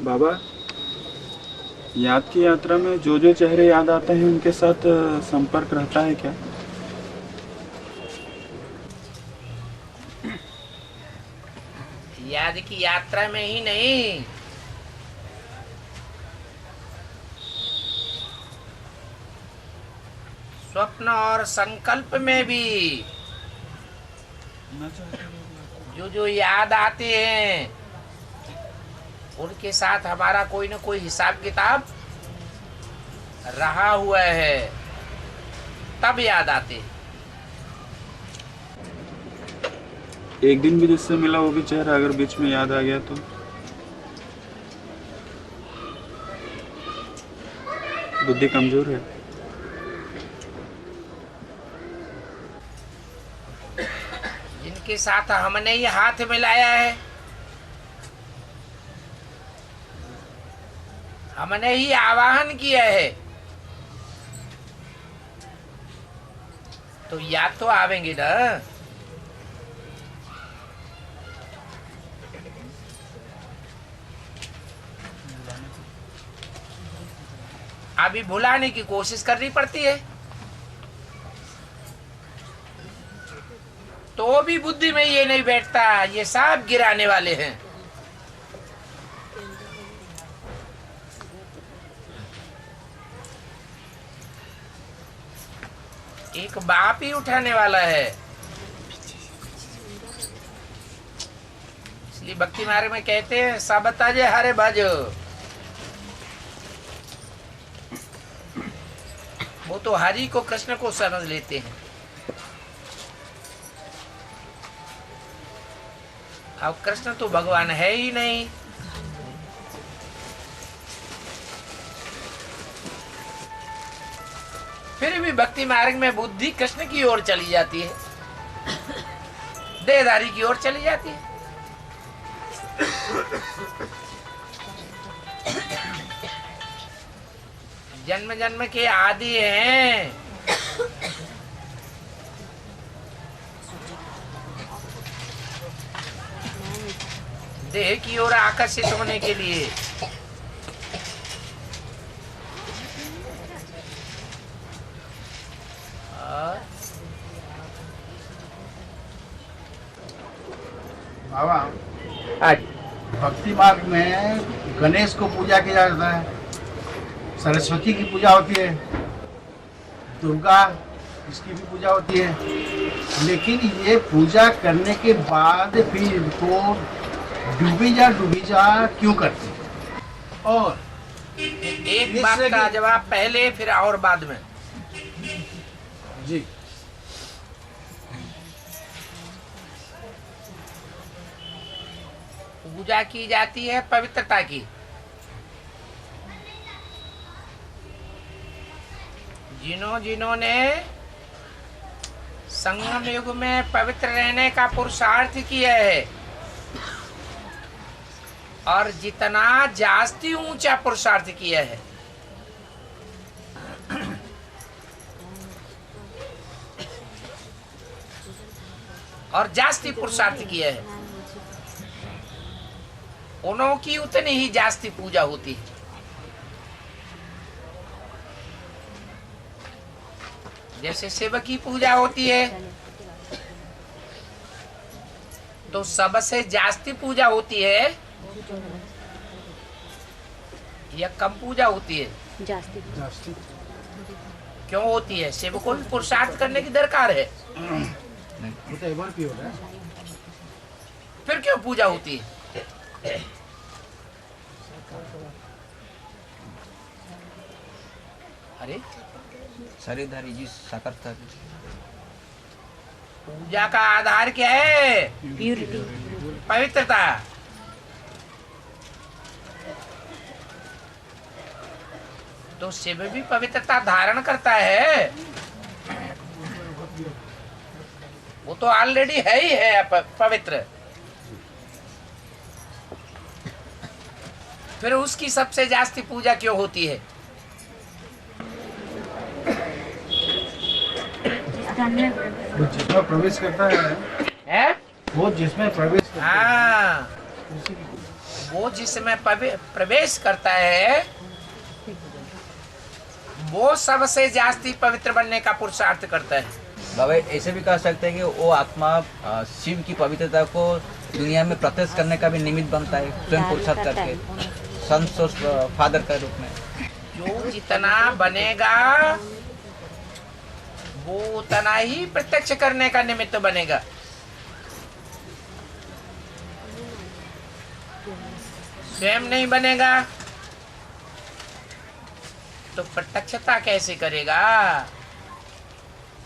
बाबा, याद की यात्रा में जो जो चेहरे याद आते हैं उनके साथ संपर्क रहता है क्या? याद की यात्रा में ही नहीं, स्वप्न और संकल्प में भी जो जो याद आते हैं उनके साथ हमारा कोई न कोई हिसाब किताब रहा हुआ है, तब याद आते हैं। एक दिन भी जिससे मिला वो भी चेहरा अगर बीच में याद आ गया तो बुद्धि कमजोर है। जिनके साथ हमने ये हाथ मिलाया है, हमने ही आवाहन किया है, तो याद तो आवेंगे ना। अभी भुलाने की कोशिश करनी पड़ती है, तो भी बुद्धि में ये नहीं बैठता, ये सब गिराने वाले हैं। एक बाप ही उठाने वाला है। इसलिए भक्ति मार्ग में कहते हैं सब ताजे हरे बाजो। वो तो हरि को, कृष्ण को समझ लेते हैं। अब कृष्ण तो भगवान है ही नहीं। फिर भी भक्ति मार्ग में बुद्धि कृष्ण की ओर चली जाती है, देहधारी की ओर चली जाती है। जन्म जन्म के आदि हैं, देह की ओर आकर्षित होने के लिए। बाबा, भक्ति मार्ग में गणेश को पूजा किया जाता है, सरस्वती की पूजा होती है, दुर्गा इसकी भी पूजा होती है। लेकिन ये पूजा करने के बाद फिर इनको डूबी जा क्यों करते हैं? और एक बात का जवाब पहले फिर और बाद में। जी, पूजा की जाती है पवित्रता की। जिन्होंने संगम युग में पवित्र रहने का पुरुषार्थ किया है, और जितना जास्ती ऊंचा पुरुषार्थ किया है, और जास्ती पुरुषार्थ किया है, उन्हों की उतनी ही जास्ती पूजा होती है। जैसे शिव की पूजा होती है तो सबसे जास्ती पूजा होती है या कम पूजा होती है? जास्ती। क्यों होती है? शिव को भी पुरुषार्थ करने की दरकार है, फिर क्यों पूजा होती है? अरे शरीरधारी जी साकारता। पूजा का आधार क्या है? प्यूरिटी, पवित्रता। तो शिव भी पवित्रता धारण करता है, वो तो ऑलरेडी है ही है पवित्र। फिर उसकी सबसे जास्ती पूजा क्यों होती है? वो जिसमें प्रवेश करता है, हैं? वो जिसमें प्रवेश करता है, हाँ, वो जिसमें प्रवेश करता है वो सबसे जास्ती पवित्र बनने का पुरुषार्थ करता है। बाबा ऐसे भी कह सकते हैं कि वो आत्मा शिव की पवित्रता को दुनिया में प्रत्यक्ष करने का भी निमित्त बनता है, स्वयं पुरुषार्थ करके सन्स और फादर का रूप में। जो जितना बनेगा वो उतना ही प्रत्यक्ष करने का निमित्त बनेगा। स्वयं नहीं बनेगा तो प्रत्यक्षता कैसे करेगा?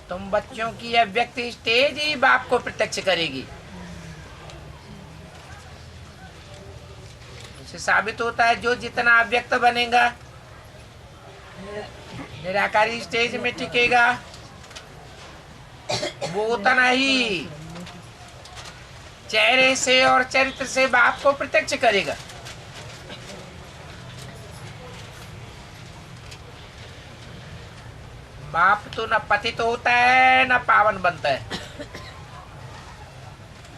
तुम बच्चों की अव्यक्त स्टेज ही बाप को प्रत्यक्ष करेगी। इससे साबित होता है जो जितना अव्यक्त बनेगा, निराकारी स्टेज में टिकेगा, वो उतना ही चेहरे से और चरित्र से बाप को प्रत्यक्ष करेगा। बाप तो न पतित होता है न पावन बनता है,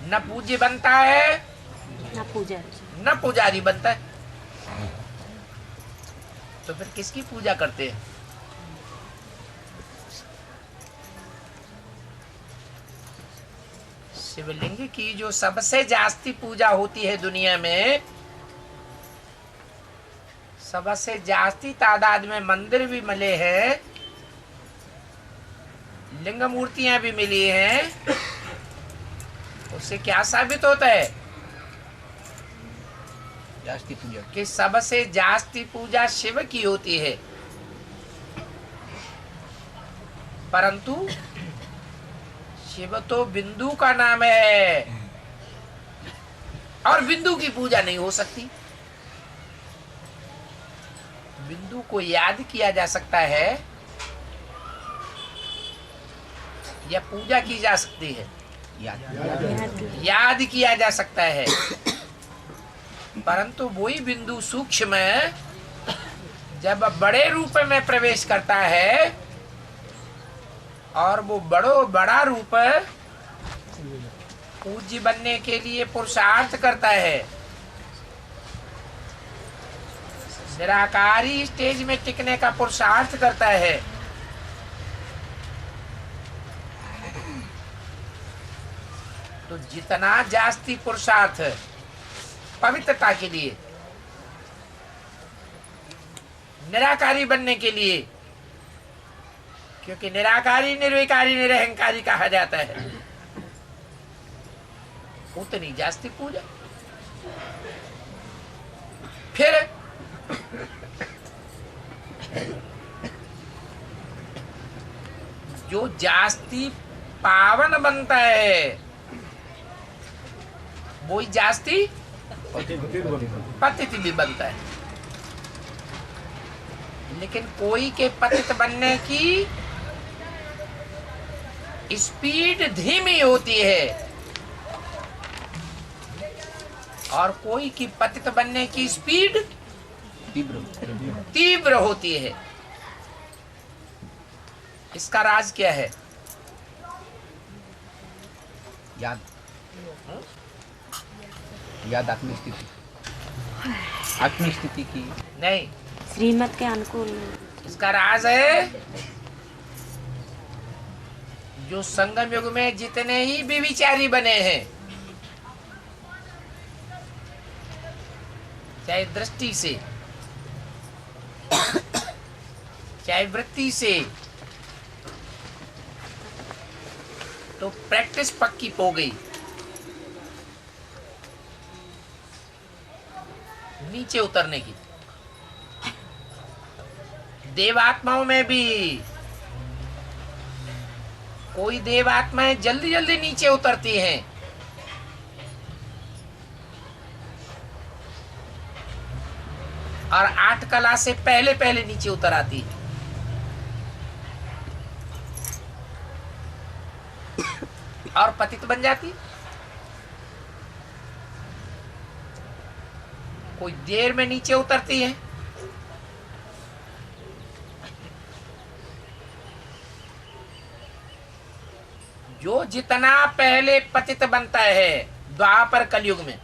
न पूज्य बनता है न पुजारी बनता है। तो फिर किसकी पूजा करते हैं? शिवलिंग की जो सबसे जास्ती पूजा होती है दुनिया में, सबसे जास्ती तादाद में मंदिर भी मिले हैं, लिंग मूर्तियां भी मिली हैं। उससे क्या साबित होता है? जास्ती पूजा कि सबसे जास्ती पूजा शिव की होती है। परंतु शिव तो बिंदु का नाम है और बिंदु की पूजा नहीं हो सकती। बिंदु को याद किया जा सकता है या पूजा की जा सकती है? याद किया जा सकता है। परंतु वही बिंदु सूक्ष्म जब बड़े रूप में प्रवेश करता है और वो बड़ा रूप पूज्य बनने के लिए पुरुषार्थ करता है, निराकारी स्टेज में टिकने का पुरुषार्थ करता है, तो जितना जास्ती पुरुषार्थ पवित्रता के लिए, निराकारी बनने के लिए, क्योंकि निराकारी निर्विकारी निरहंकारी कहा जाता है, उतनी जास्ती पूजा। फिर जो जास्ती पावन बनता है वो जास्ती पतित भी बनता है। लेकिन कोई के पतित बनने की स्पीड धीमी होती है और कोई की पतित बनने की स्पीड तीव्र होती है। इसका राज क्या है? याद आत्मिक स्थिति की नहीं, श्रीमत के अनुकूल। इसका राज है जो संगम युग में जितने ही व्यभिचारी बने हैं, चाहे दृष्टि से चाहे वृत्ति से, तो प्रैक्टिस पक्की हो गई। नीचे उतरने की देवात्माओं में भी कोई देवात्माएं जल्दी जल्दी नीचे उतरती हैं, और 8 कला से पहले पहले नीचे उतर आती है। और पतित बन जाती। कोई देर में नीचे उतरती है, जो जितना पहले पतित बनता है द्वापर कलयुग में,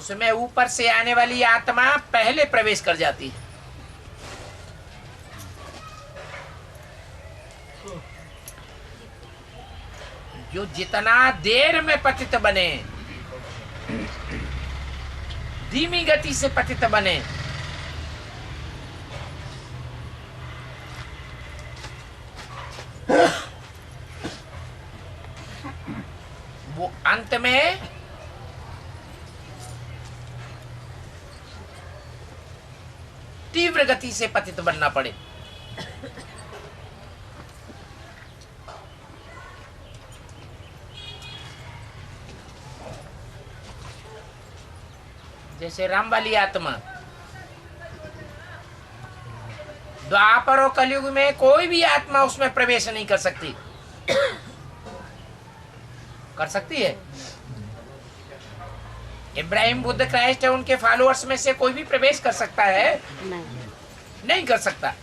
उसमें ऊपर से आने वाली आत्मा पहले प्रवेश कर जाती है। जो जितना देर में पतित बने, धीमी गति से पतित बने, वो अंत में तीव्र गति से पतित बनना पड़े। जैसे राम वाली आत्मा, द्वापर और कलयुग में कोई भी आत्मा उसमें प्रवेश नहीं कर सकती। कर सकती है? इब्राहिम, बुद्ध, क्राइस्ट है, उनके फॉलोअर्स में से कोई भी प्रवेश कर सकता है? नहीं कर सकता।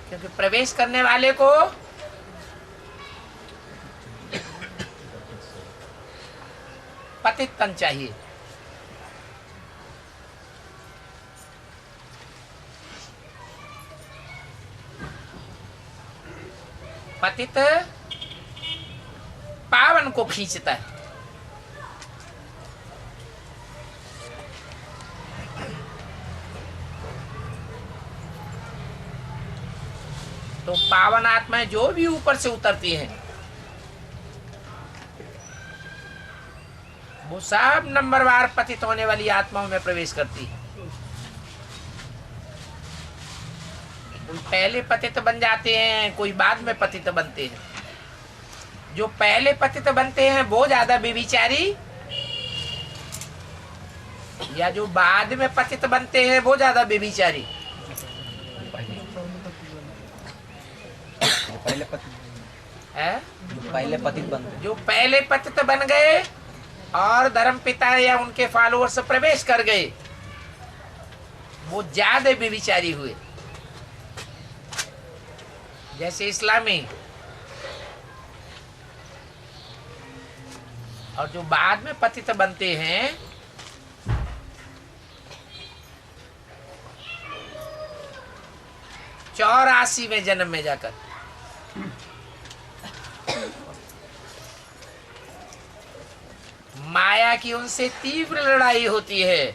क्योंकि प्रवेश करने वाले को पतित तन चाहिए। पतित पावन को खींचता है। तो पावन आत्माएं जो भी ऊपर से उतरती हैं, वो सब नंबरवार पतित होने वाली आत्माओं में प्रवेश करती है। कोई पहले पतित बन जाते हैं, कोई बाद में पतित बनते हैं। जो पहले पतित बनते हैं वो ज्यादा बेविचारी, या जो बाद में पतित बनते हैं वो ज्यादा बेविचारी? पहले पतित बन गए। जो पहले पतित बन गए और धर्म पिता या उनके फॉलोअर्स प्रवेश कर गए, वो ज्यादा बेविचारी हुए। जैसे इस्लामी। और जो बाद में पतित बनते हैं, 84वें जन्म में जाकर माया की उनसे तीव्र लड़ाई होती है,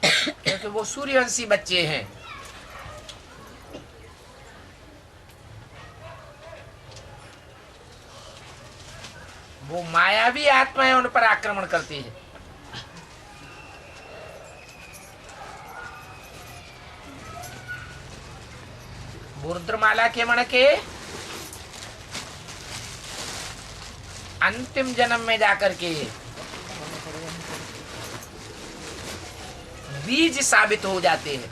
क्योंकि वो सूर्यवंशी बच्चे हैं। वो मायावी आत्माएं उन पर आक्रमण करती है। रुद्रमाला के मण के अंतिम जन्म में जाकर के बीज साबित हो जाते हैं।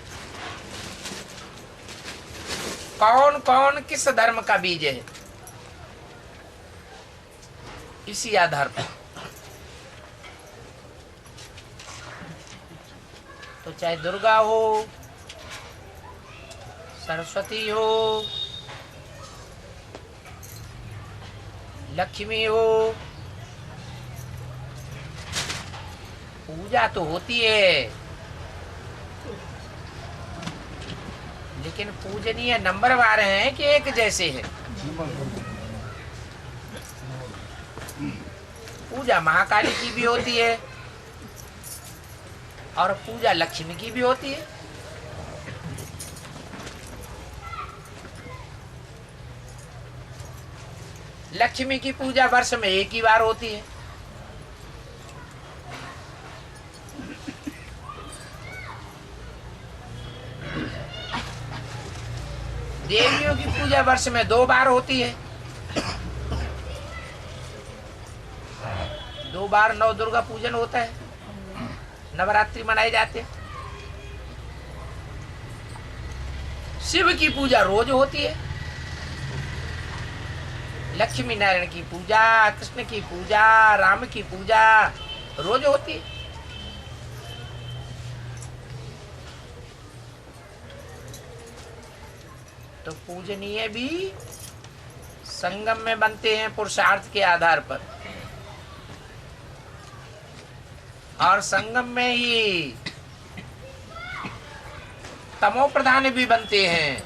कौन कौन किस धर्म का बीज है, इसी आधार पर। तो चाहे दुर्गा हो, सरस्वती हो, लक्ष्मी हो, पूजा तो होती है, लेकिन पूजनीय नंबरवार हैं कि एक जैसे हैं? पूजा महाकाली की भी होती है और पूजा लक्ष्मी की भी होती है। लक्ष्मी की पूजा वर्ष में एक ही बार होती है, देवियों की पूजा वर्ष में 2 बार होती है। 2 बार नव दुर्गा पूजन होता है, नवरात्रि मनाए जाते हैं। शिव की पूजा रोज होती है, लक्ष्मी नारायण की पूजा, कृष्ण की पूजा, राम की पूजा रोज होती है। तो पूजनीय भी संगम में बनते हैं पुरुषार्थ के आधार पर। और संगम में ही तमो प्रधान भी बनते हैं।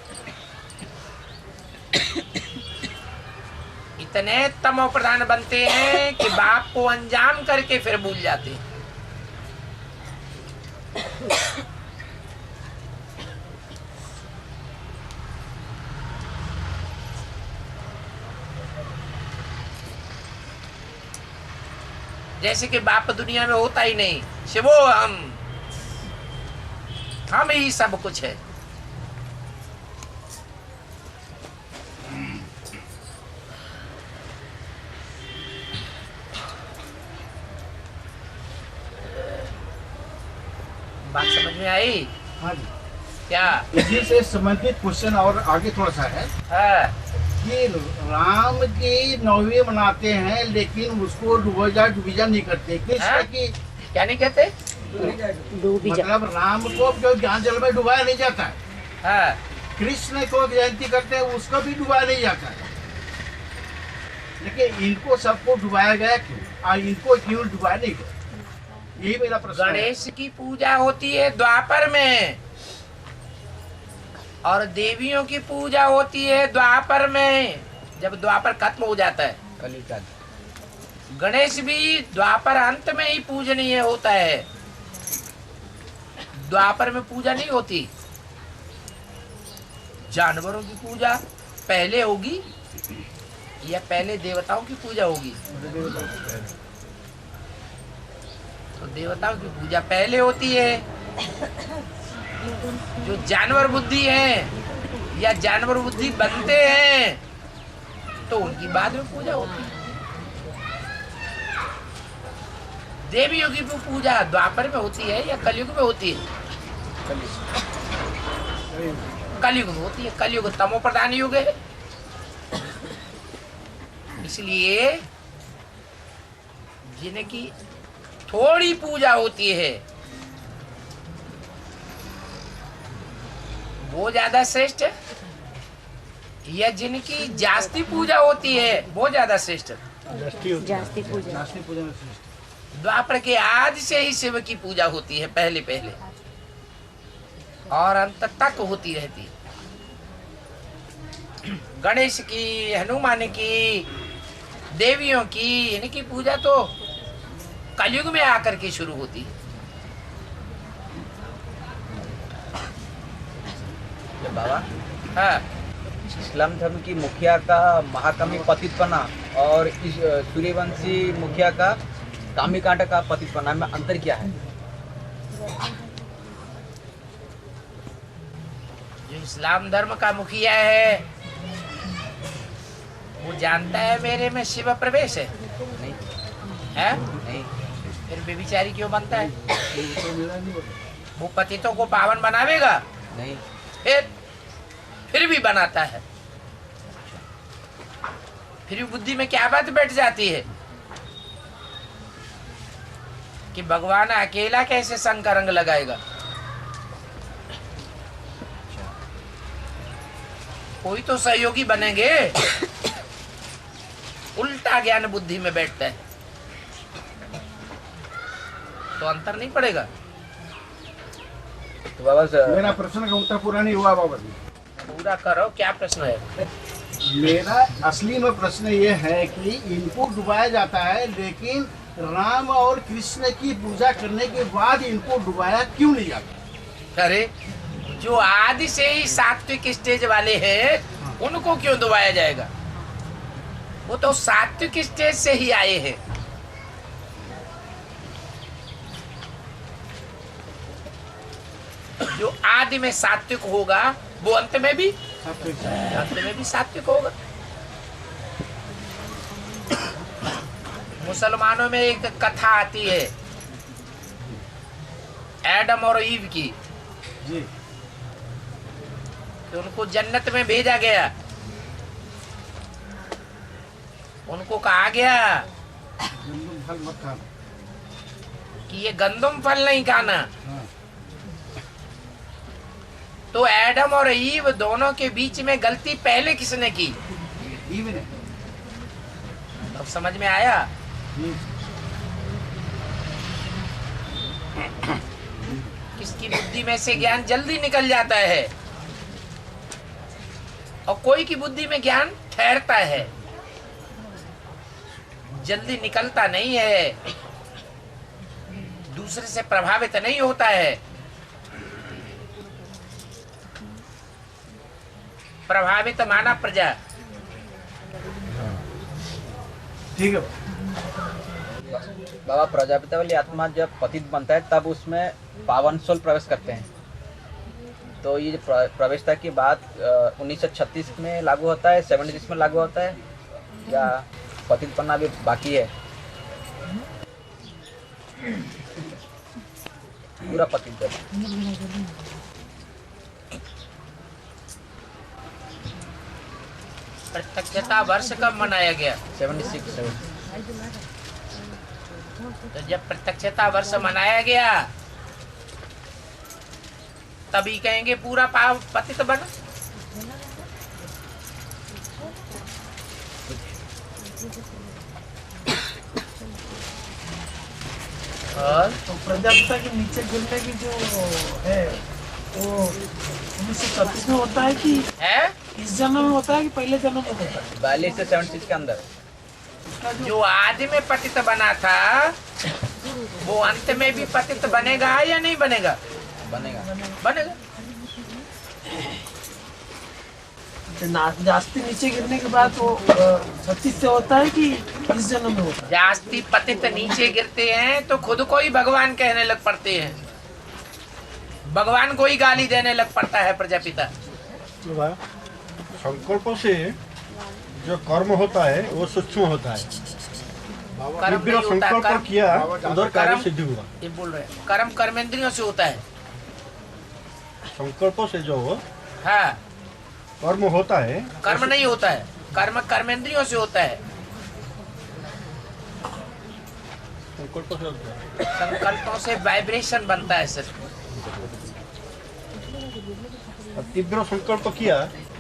इतने तमो प्रधान बनते हैं कि बाप को अंजाम करके फिर भूल जाते हैं। जैसे कि बाप दुनिया में होता ही नहीं, शिवो हम ही सब कुछ है। बात समझ में आई? हाँ जी। क्या? इसी से संबंधित क्वेश्चन और आगे थोड़ा सा है हाँ। कि राम की नौवीं मनाते हैं लेकिन उसको डूबीजा नहीं करते। कृष्ण हाँ? की क्या नहीं कहते? मतलब राम को जो ज्ञान जल में डुबाया नहीं जाता है, हाँ। कृष्ण को जयंती करते हैं उसको भी डुबाया नहीं जाता है, लेकिन इनको सबको डुबाया गया क्यों? इनको क्यों डुबाया नहीं गया? यही मेरा प्रश्न है। गणेश की पूजा होती है द्वापर में और देवियों की पूजा होती है द्वापर में, जब द्वापर खत्म हो जाता है। कलियुग। गणेश भी द्वापर अंत में ही पूजनीय होता है, द्वापर में पूजा नहीं होती। जानवरों की पूजा पहले होगी या पहले देवताओं की पूजा होगी? तो देवताओं की पूजा पहले होती है। जो जानवर बुद्धि है या जानवर बुद्धि बनते हैं तो उनकी बाद में पूजा होती है। देवियों की पूजा द्वापर में होती है या कलयुग में होती है? कलयुग में होती है। कलयुग तमो प्रधान युग है, इसलिए जिनकी थोड़ी पूजा होती है वो ज्यादा श्रेष्ठ है, या जिनकी जास्ती पूजा होती है वो ज्यादा श्रेष्ठ है? जास्ती पूजा। द्वापर के आदि से ही शिव की पूजा होती है, पहले पहले, और अंत तक होती रहती है। गणेश की, हनुमान की, देवियों की, इनकी पूजा तो कलयुग में आकर के शुरू होती है। बाबा, हाँ। इस्लाम धर्म की मुखिया का महाकामी पतितपना और इस सूर्यवंशी मुखिया का कामिकांड का पतितपना में अंतर क्या है? जो इस्लाम धर्म का मुखिया है वो जानता है मेरे में शिव प्रवेश है, नहीं है? नहीं। फिर बेविचारी क्यों बनता है? वो पतितों को पावन बनावेगा? नहीं। फिर भी बनाता है। फिर भी बुद्धि में क्या बात बैठ जाती है कि भगवान अकेला कैसे संग का रंग लगाएगा? कोई तो सहयोगी बनेंगे। उल्टा ज्ञान बुद्धि में बैठता है तो अंतर नहीं पड़ेगा। तो बाबा मेरा प्रश्न का उत्तर पूरा नहीं हुआ बाबा जी। पूरा करो, क्या प्रश्न है? मेरा असली में प्रश्न ये है कि इनको डुबाया जाता है लेकिन राम और कृष्ण की पूजा करने के बाद इनको डुबाया क्यों नहीं जाता? अरे जो आदि से ही सात्विक स्टेज वाले हैं उनको क्यों डुबाया जाएगा? वो तो सात्विक स्टेज से ही आए हैं। जो आदि में सात्विक होगा वो अंत में भी सात्विक होगा। मुसलमानों में एक कथा आती है एडम और ईव की जी। कि उनको जन्नत में भेजा गया। उनको कहा गया फल मत खाना। कि ये गंदम फल नहीं खाना। हाँ। तो एडम और ईव दोनों के बीच में गलती पहले किसने की? ईव ने। अब समझ में आया? जी। उसकी बुद्धि में से ज्ञान जल्दी निकल जाता है और कोई की बुद्धि में ज्ञान ठहरता है, जल्दी निकलता नहीं है, दूसरे से प्रभावित नहीं होता है। प्रभावित माना प्रजा। ठीक है बाबा, प्रजापिता वाली आत्मा जब पतित बनता है तब उसमें पावन सोल प्रवेश करते हैं। तो ये जो प्रवेशता की बात 1936 में लागू होता है, 76 में लागू होता है, या पतित बनना भी बाकी है? पूरा पतित बनना। प्रत्यक्षता वर्ष कब मनाया गया? 76। तो जब प्रत्यक्षता वर्ष मनाया गया तभी कहेंगे पूरा पाप पतित बना। और तो प्रजापिता के नीचे गिरने की जो है वो 1936 में होता है कि है इस जन्म में होता है कि पहले जन्म में होता है? 42 से 76 के अंदर। जो आदि में पतित बना था वो अंत में भी पतित बनेगा या नहीं बनेगा? बनेगा। बनेगा। जास्ती नीचे गिरने के बाद वो 36 से होता है कि इस जन्म में होता है? जास्ती पतित नीचे गिरते हैं तो खुद को ही भगवान कहने लग पड़ते हैं, भगवान को ही गाली देने लग पड़ता है प्रजापिता। संकल्प से जो कर्म होता है वो सूक्ष्म होता है। कर्म नहीं होता, संकल्प कर्म किया उधर कार्य कर्म- सिद्धि हुआ। ये बोल रहे हैं कर्म कर्मेंद्रियों से होता है। संकल्प से जो हाँ, कर्म होता है कर्म नहीं होता है, कर्म कर्मेंद्रियों से होता है। संकल्प से होता है। संकल्पों से वाइब्रेशन बनता है सर। और तीव्र संकल्प किया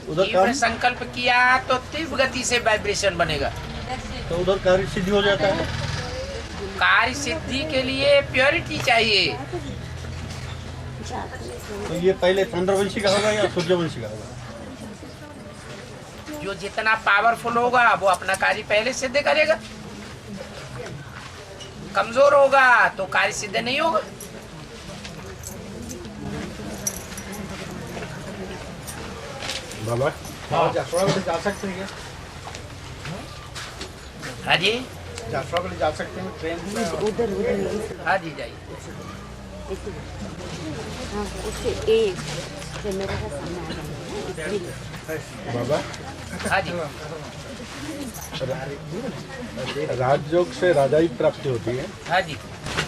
उधर तीव्र कार्य संकल्प किया तो तीव्र गति से वाइब्रेशन बनेगा। तो उधर कार्य सिद्धि हो जाता है। कार्य सिद्धि के लिए प्योरिटी चाहिए। तो ये पहले चंद्रवंशी का होगा या सूर्यवंशी का होगा? जो जितना पावरफुल होगा वो अपना कार्य पहले सिद्ध करेगा, कमजोर होगा तो कार्य सिद्ध नहीं होगा। बाबा जासुड़ा के लिए जा सकते हैं हाँ जी, क्या? जासुड़ा के लिए जा सकते हैं ट्रेन से? उधर उधर हाँ जी जाइए। हाँ उससे एक कैमरा का सामने आ जाएगा इसलिए। बाबा हाँ जी, राजयोग से राजाई प्राप्ति होती है, हाँ जी।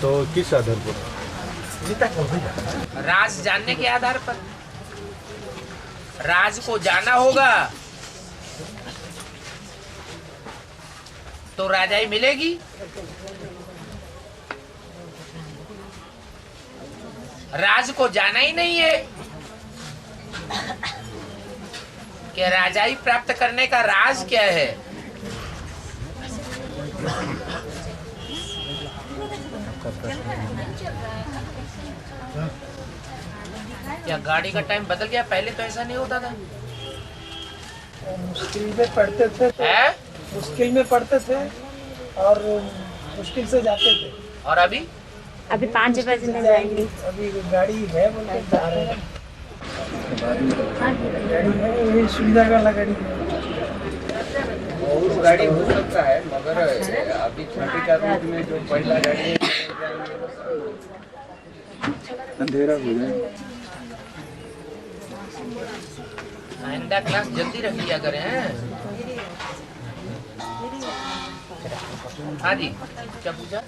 तो किस आधार पर? राज जानने के आधार पर। राज को जाना होगा तो राजाई मिलेगी। राज को जाना ही नहीं है कि राजाई प्राप्त करने का राज क्या है। क्या गाड़ी का टाइम बदल गया? पहले तो ऐसा नहीं होता था। मुश्किल में पढ़ते थे तो है? मुश्किल में पढ़ते थे और मुश्किल से जाते थे। और अभी अभी 5 बजे तक जाएंगे। अभी गाड़ी है बोल के जा रहे हैं। गाड़ी है, वही सुविधा वाला गाड़ी है। उस गाड़ी हो सकता है, मगर अभी छठी का रूट में जो पहला गाड़ी है अंधेरा हो जाए। आइंदा क्लास जल्दी रख लिया करें। हैं? हाँ जी, क्या पूछा?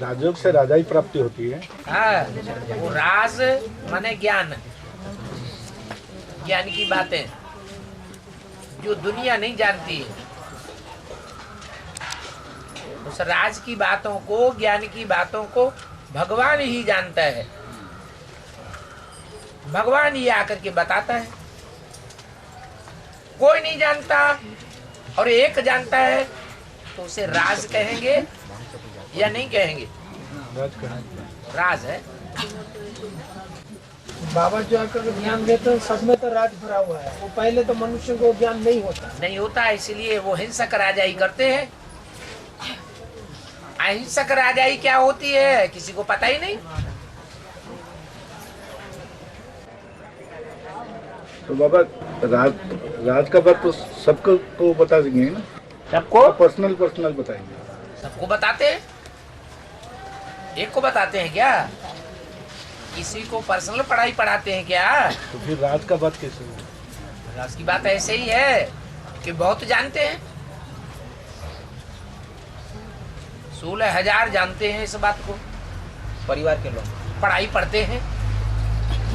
राजयोग से राजाई प्राप्ति होती है। हाँ, वो राज माने ज्ञान, ज्ञान की बातें जो दुनिया नहीं जानती है। उस राज की बातों को, ज्ञान की बातों को भगवान ही जानता है। भगवान ही आकर के बताता है। कोई नहीं जानता और एक जानता है तो उसे राज कहेंगे या नहीं कहेंगे? राज का राज है। बाबा जो आकर ज्ञान देते हैं सब में तो राज भरा हुआ है, वो पहले तो मनुष्य को ज्ञान नहीं होता। नहीं होता, इसलिए वो हिंसक राजाई करते हैं। अहिंसक राजाई क्या होती है किसी को पता ही नहीं। तो बाबा राज का बात तो सबको को बता देंगे ना, सबको पर्सनल बताएंगे। सबको बताते हैं, एक को बताते हैं क्या? किसी को पर्सनल पढ़ाई पढ़ाते हैं क्या? तो फिर राज का बात कैसे हुआ? राज की बात ऐसे ही है कि बहुत जानते हैं, 16,000 जानते हैं इस बात को। परिवार के लोग पढ़ाई पढ़ते हैं,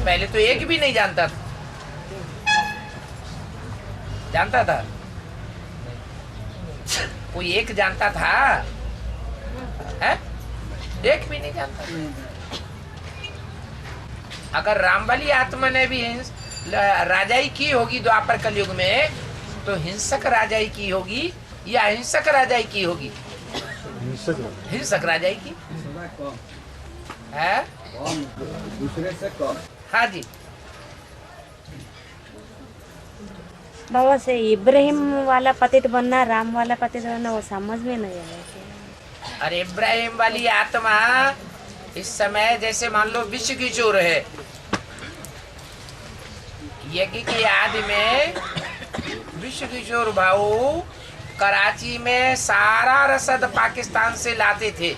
पहले तो एक भी नहीं जानता था। जानता था कोई? एक जानता था है? एक भी नहीं जानता। अगर रामबली आत्मा ने भी राजाई की होगी द्वापर कलयुग में, तो हिंसक राजाई की होगी या अहिंसक राजाई की होगी? हिंसक राजाई की है। दूसरे से कम। हाँ जी। बाबा से इब्राहिम वाला पतित बनना, राम वाला पतित बनना, वो समझ में नहीं आया। अरे इब्राहिम वाली आत्मा इस समय जैसे मान लो विश्व की चोर है, यज्ञ की आदि में विश्व किशोर भाऊ कराची में सारा रसद पाकिस्तान से लाते थे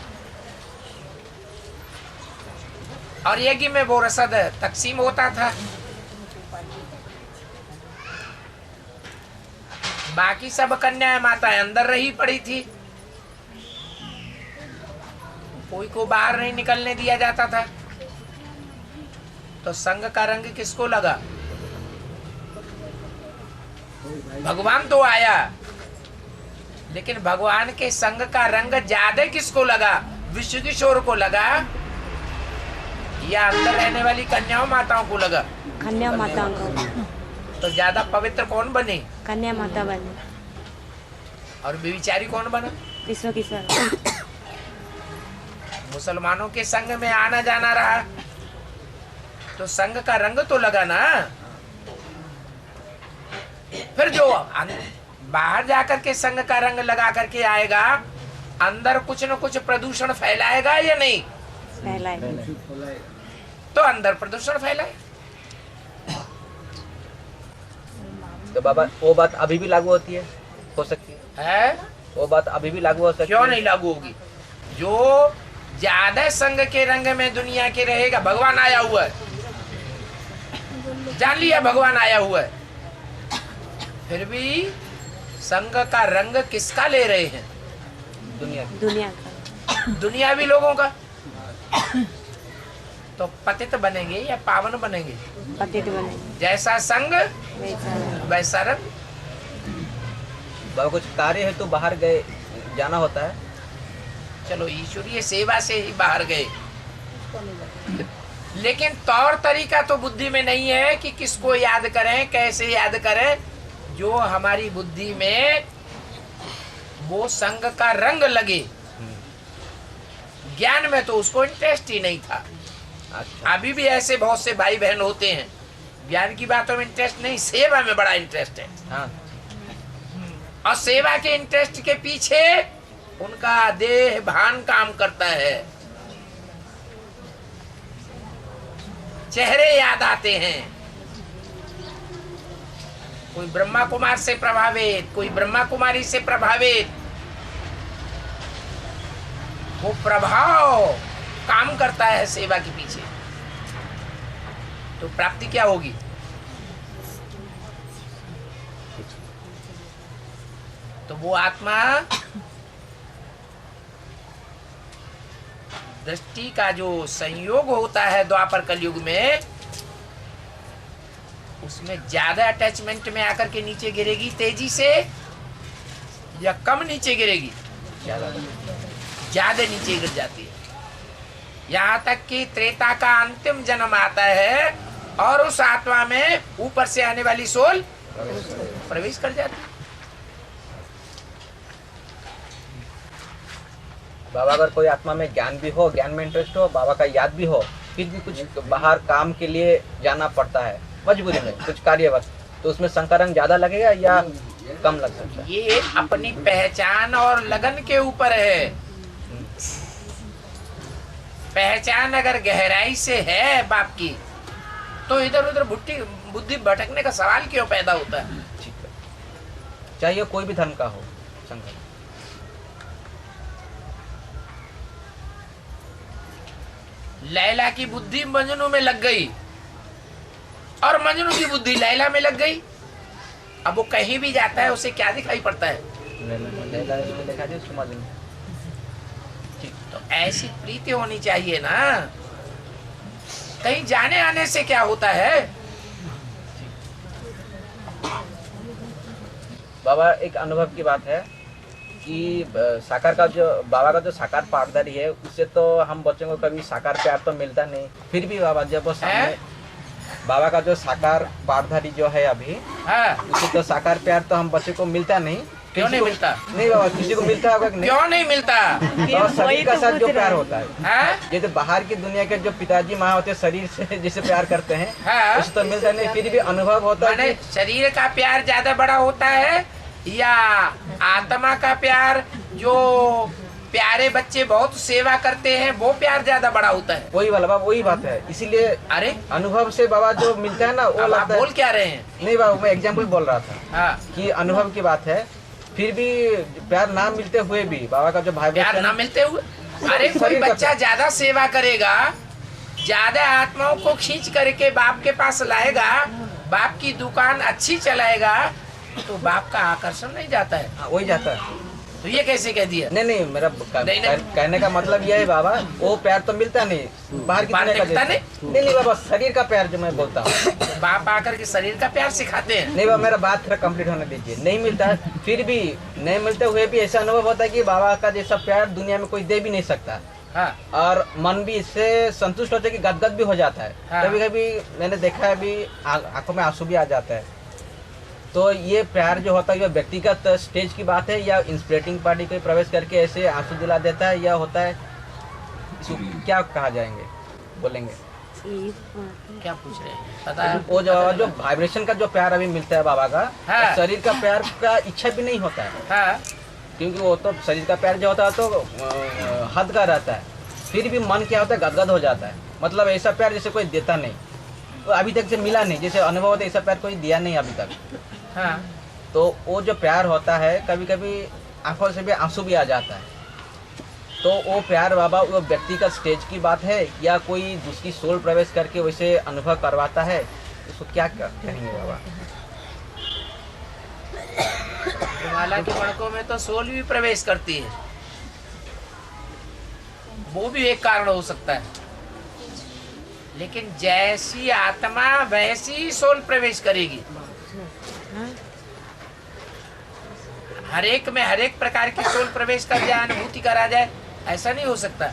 और यज्ञ में वो रसद तकसीम होता था। बाकी सब कन्याएं माताएं अंदर रही पड़ी थी, कोई को बाहर नहीं निकलने दिया जाता था। तो संग का रंग किसको लगा? भगवान तो आया, लेकिन भगवान के संग का रंग ज्यादा किसको लगा? विश्व किशोर को लगा या अंदर रहने वाली कन्याओं माताओं को लगा? कन्या माताओं को। तो ज्यादा पवित्र कौन बने? कन्या माता बने। और व्यभिचारी कौन बना? विश्व किशोर। मुसलमानों के संग में आना जाना रहा, तो संग का रंग तो लगा ना। फिर जो बाहर जाकर के संग का रंग लगा करके आएगा, अंदर कुछ न कुछ प्रदूषण फैलाएगा या नहीं? फैलाए। तो अंदर प्रदूषण फैलाए। तो बाबा वो बात अभी भी लागू होती है, हो सकती है? वो बात अभी भी लागू हो सकती है? क्यों नहीं लागू होगी? जो ज्यादा संग के रंग में दुनिया के रहेगा, भगवान आया हुआ है, जान लिया भगवान आया हुआ है, फिर भी संग का रंग किसका ले रहे हैं? दुनिया का। दुनियावी लोगों का। तो पतित बनेंगे या पावन बनेंगे? पतित बनेंगे। जैसा संग वैसा रंग। बाबा कुछ कार्य है तो बाहर गए जाना होता है, चलो ईश्वरीय सेवा से ही बाहर गए, लेकिन तौर तरीका तो बुद्धि में नहीं है कि किसको याद करें, कैसे याद करें। जो हमारी बुद्धि में वो संग का रंग लगे, ज्ञान में तो उसको इंटरेस्ट ही नहीं था। अच्छा। अभी भी ऐसे बहुत से भाई बहन होते हैं, ज्ञान की बातों में इंटरेस्ट नहीं, सेवा में बड़ा इंटरेस्ट है। हाँ। और सेवा के इंटरेस्ट के पीछे उनका देह भान काम करता है, चेहरे याद आते हैं। कोई ब्रह्मा कुमार से प्रभावित, कोई ब्रह्मा कुमारी से प्रभावित, वो प्रभाव काम करता है सेवा के पीछे। तो प्राप्ति क्या होगी? तो वो आत्मा दृष्टि का जो संयोग होता है द्वापर कलयुग में, उसमें ज्यादा अटैचमेंट में आकर के नीचे गिरेगी तेजी से या कम नीचे गिरेगी? ज्यादा नीचे गिर जाती है। यहाँ तक कि त्रेता का अंतिम जन्म आता है और उस आत्मा में ऊपर से आने वाली सोल प्रवेश कर जाती है। बाबा अगर कोई आत्मा में ज्ञान भी हो, ज्ञान में इंटरेस्ट हो, बाबा का याद भी हो, फिर भी कुछ बाहर काम के लिए जाना पड़ता है मजबूरी में, कुछ कार्यवश, तो उसमें शंकर रंग ज़्यादा लगेगा या कम लग सकता है? ये अपनी पहचान और लगन के ऊपर है। पहचान अगर गहराई से है बाप की, तो इधर उधर बुद्धि भटकने का सवाल क्यों पैदा होता है? ठीक है, चाहिए कोई भी धर्म का हो शंकर। लैला की बुद्धि मजनू में लग गई और मजनू की बुद्धि लैला में लग गई। अब वो कहीं भी जाता है उसे क्या दिखाई पड़ता है? लैला इसमें लिखा है उसको मजनू। तो ऐसी प्रीति होनी चाहिए ना। कहीं जाने आने से क्या होता है? बाबा एक अनुभव की बात है कि साकार का जो बाबा का जो साकार पाठधारी है उससे तो हम बच्चों को कभी साकार प्यार तो मिलता नहीं, फिर भी बाबा जब वो सामने बाबा का जो साकार पाठधारी जो है अभी, हाँ। उससे तो साकार प्यार तो हम बच्चे को मिलता नहीं। क्यों नहीं मिलता? नहीं बाबा, किसी को मिलता होगा कि नहीं? क्यों नहीं मिलता? बाबा शरीर का साथ जो प्यार होता है, हाँ? जैसे बाहर की दुनिया के जो पिताजी माँ होते हैं शरीर से जैसे प्यार करते हैं, हाँ? उससे तो मिलता नहीं, फिर भी अनुभव होता है माने शरीर का प्यार ज्यादा बड़ा होता है या आत्मा का प्यार? जो प्यारे बच्चे बहुत सेवा करते हैं वो प्यार ज्यादा बड़ा होता है। वही वाला बाबा, वही बात है। इसीलिए अरे अनुभव से बाबा जो मिलता है ना वो अब आप लगता है। बोल क्या रहे हैं? नहीं बाबा, मैं एग्जाम्पल बोल रहा था हाँ। कि अनुभव की बात है, फिर भी प्यार ना मिलते हुए भी बाबा का जो भाई प्यार ना मिलते हुए, अरे कोई बच्चा ज्यादा सेवा करेगा, ज्यादा आत्माओं को खींच करके बाप के पास लाएगा, बाप की दुकान अच्छी चलाएगा, तो बाप का आकर्षण नहीं जाता है? वही जाता है। तो ये कैसे कह दिया? नहीं मेरा नहीं। कहने का मतलब यह है बाबा, वो प्यार तो मिलता नहीं, बाहर की दुनिया का मिलता देता। नहीं बाबा, शरीर का प्यार जो मैं बोलता हूँ। बाप आकर के शरीर का प्यार सिखाते हैं। नहीं बाबा, मेरा बात थोड़ा कंप्लीट होने दीजिए। नहीं मिलता है, फिर भी नहीं मिलते हुए भी ऐसा अनुभव होता है कि बाबा का जैसा प्यार दुनिया में कोई दे भी नहीं सकता। हाँ। और मन भी इससे संतुष्ट होता है कि गदगद भी हो जाता है। हाँ। कभी कभी मैंने देखा है, अभी आंखों में आंसू भी आ जाता है। तो ये प्यार जो होता है ये व्यक्तिगत स्टेज की बात है या इंस्पिरेटिंग पार्टी को प्रवेश करके ऐसे आंसू दिला देता है, या होता है इसको क्या कहा जाएंगे, बोलेंगे? क्या पूछ रहे हैं पता है? वो जो वाइब्रेशन का जो प्यार अभी मिलता है बाबा का, हाँ। तो शरीर का प्यार का इच्छा भी नहीं होता है। हाँ। क्योंकि वो तो शरीर का प्यार जो होता है तो हद का रहता है, फिर भी मन क्या होता है गदगद हो जाता है। मतलब ऐसा प्यार जैसे कोई देता नहीं, तो अभी तक से मिला नहीं, जैसे अनुभव होता है ऐसा प्यार कोई दिया नहीं अभी तक। हाँ। तो वो जो प्यार होता है कभी कभी आंखों से भी आंसू भी आ जाता है। तो वो प्यार बाबा वो व्यक्तिगत स्टेज की बात है या कोई दूसरी सोल प्रवेश करके वैसे अनुभव करवाता है, उसको क्या कहेंगे बाबा? माला के मणकों में तो सोल भी प्रवेश करती है, वो भी एक कारण हो सकता है। लेकिन जैसी आत्मा वैसी ही सोल प्रवेश करेगी। हर एक में हर एक प्रकार की सोल प्रवेश कर जाए, अनुभूति करा जाए, ऐसा नहीं हो सकता।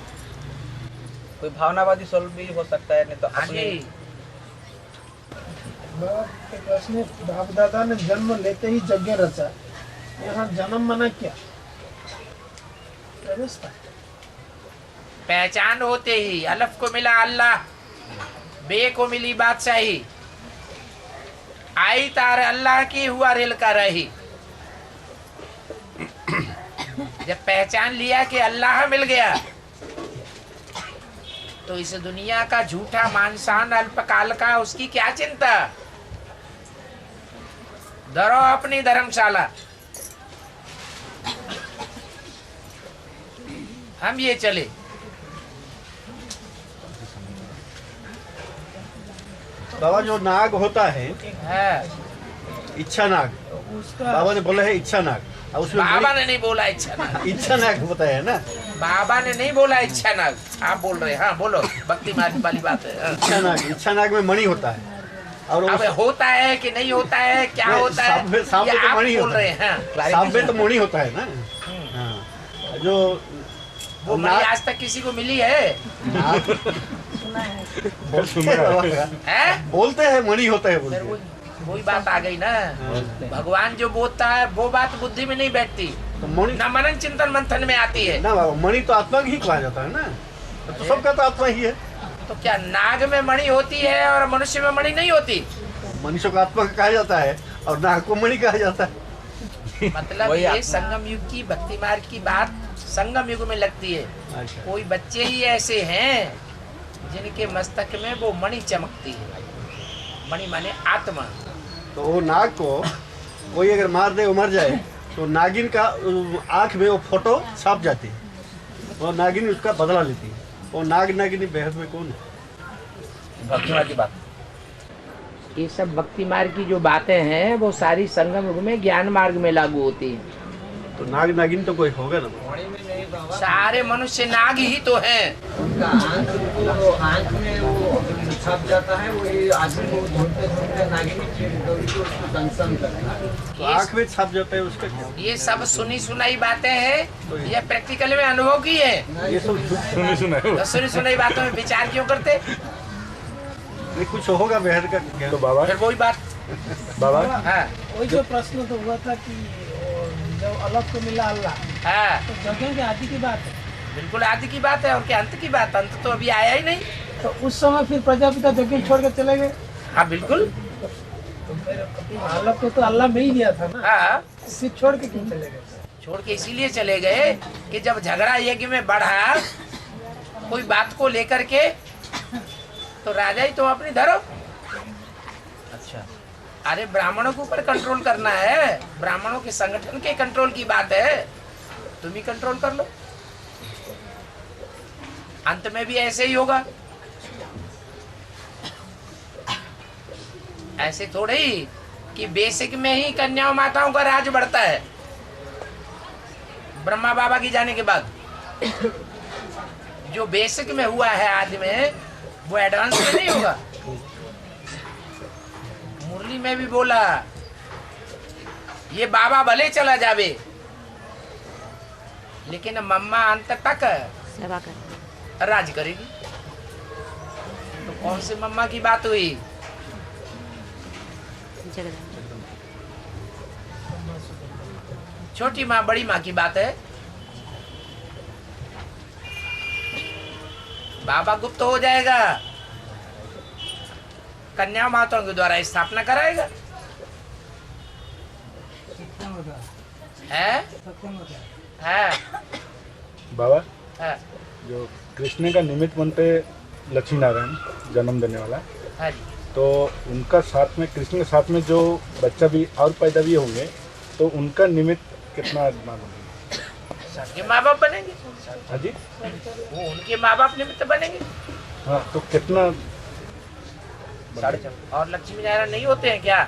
कोई भावनावादी सोल भी हो सकता है, नहीं तो अपने बाप दादा ने जन्म लेते ही यज्ञ रचा, यहाँ जन्म मना क्या? पहचान होते ही अलफ को मिला अल्लाह, बे को मिली बादशाही, आई तार अल्लाह की हुआ रेल का रही। जब पहचान लिया कि अल्लाह मिल गया, तो इस दुनिया का झूठा मानसान अल्पकाल का उसकी क्या चिंता? धरो अपनी धर्मशाला, हम ये चले। बाबा जो नाग होता है, इच्छा नाग, बाबा ने बोला है इच्छा नाग, और उसमें बाबा ने नहीं बोला इच्छा नाग। इच्छा नाग बताया है ना, बाबा ने नहीं बोला इच्छा नाग, आप बोल रहे हैं। हाँ बोलो, भक्ति मार्ग वाली बात है। हाँ। इच्छा नाग में मणि होता है, और अब होता है कि नहीं होता है, क्या होता है, सांप ये में तो आप मणि बोल होता रहे है। हैं। सांप में तो मणि होता है ना। हाँ, जो वो मणि आज तक किसी को मिली है? बोलते हैं मणि होता है फिर बोलते। वही बात आ गई ना। भगवान जो बोलता है वो बात बुद्धि में नहीं बैठती, तो मणि ना मनन चिंतन मंथन में आती है। ना बाबा, मणि तो आत्मा ही कहा जाता है ना, तो सबका तो आत्मा ही है। तो क्या नाग में मणि होती है और मनुष्य में मणि नहीं होती? मनुष्य को आत्मा कहा जाता है और नाग को मणि कहा जाता है। मतलब ये संगम युग की भक्ति मार्ग की बात संगम युग में लगती है। अच्छा। कोई बच्चे ही ऐसे हैं जिनके मस्तक में वो मणि चमकती है। मणि माने आत्मा। तो वो नाग को कोई अगर मार दे वो मर जाए तो नागिन का आँख में वो फोटो छाप जाती है, वो नागिन उसका बदला लेती है। वो नाग नागिनी बेहद में कौन है? भक्ति मार्ग की बात। ये सब भक्ति मार्ग की जो बातें हैं वो सारी संगम युग में ज्ञान मार्ग में लागू होती है। तो नाग नागिन तो कोई होगा ना। सारे मनुष्य नाग ही तो हैं। उनका आँख में वो छप जाता है, वो ये आदमी को ढूंढते ढूंढते नागिनी उसको दंशन करता है। तो आँख में छप जाता है उसका क्या? ये सब सुनी सुनाई बातें हैं, ये प्रैक्टिकल में अनुभव की है। ये सब तो सुनी सुनाई बातों में विचार क्यों करते? ये कुछ होगा बेहद का क्या? तो बाबा फिर वही बात बाबा हाँ वही जो प्रश्न तो हुआ था कि जब अलग को मिला अल्लाह, हाँ तो जगह के आदि की बात है। बिल्कुल आदि की बात है और क्या अंत की बात? अंत तो अभी आया ही नहीं। तो उस समय फिर प्रजापिता जगह छोड़ कर चले गए। हाँ बिल्कुल। अलग को तो अल्लाह में ही दिया था ना, हाँ सिर्फ छोड़ के क्यों चले गए? छोड़ के इसीलिए चले गए कि जब झगड़ा यज्ञ में बढ़ा कोई बात को लेकर के तो राजा ही तुम अपनी धरो। अच्छा। अरे ब्राह्मणों के ऊपर कंट्रोल करना है, ब्राह्मणों के संगठन के कंट्रोल की बात है, तुम ही कंट्रोल कर लो। अंत में भी ऐसे ही होगा। ऐसे थोड़े ही कि बेसिक में ही कन्याओं माताओं का राज बढ़ता है ब्रह्मा बाबा की जाने के बाद। जो बेसिक में हुआ है आज में वो एडवांस में नहीं होगा। मुरली में भी बोला ये बाबा भले चला जावे लेकिन मम्मा अंत तक सेवा कर। राज करेगी। तो कौन सी मम्मा की बात हुई? जगदम्बा। छोटी माँ बड़ी माँ की बात है। बाबा गुप्त हो जाएगा, कन्या माताओं के द्वारा स्थापना कराएगा। है बाबा है जो कृष्ण का निमित्त बनते लक्ष्मी नारायण जन्म देने वाला, है जी। तो उनका साथ में कृष्ण के साथ में जो बच्चा भी और पैदा भी होंगे तो उनका निमित्त कितना मालूम? सबके माँ बाप बनेंगे। हाँ जी। वो उनके माँ बाप निमित्त बनेंगे। हाँ तो कितना? 4.5। और लक्ष्मी नारायण नहीं होते हैं क्या?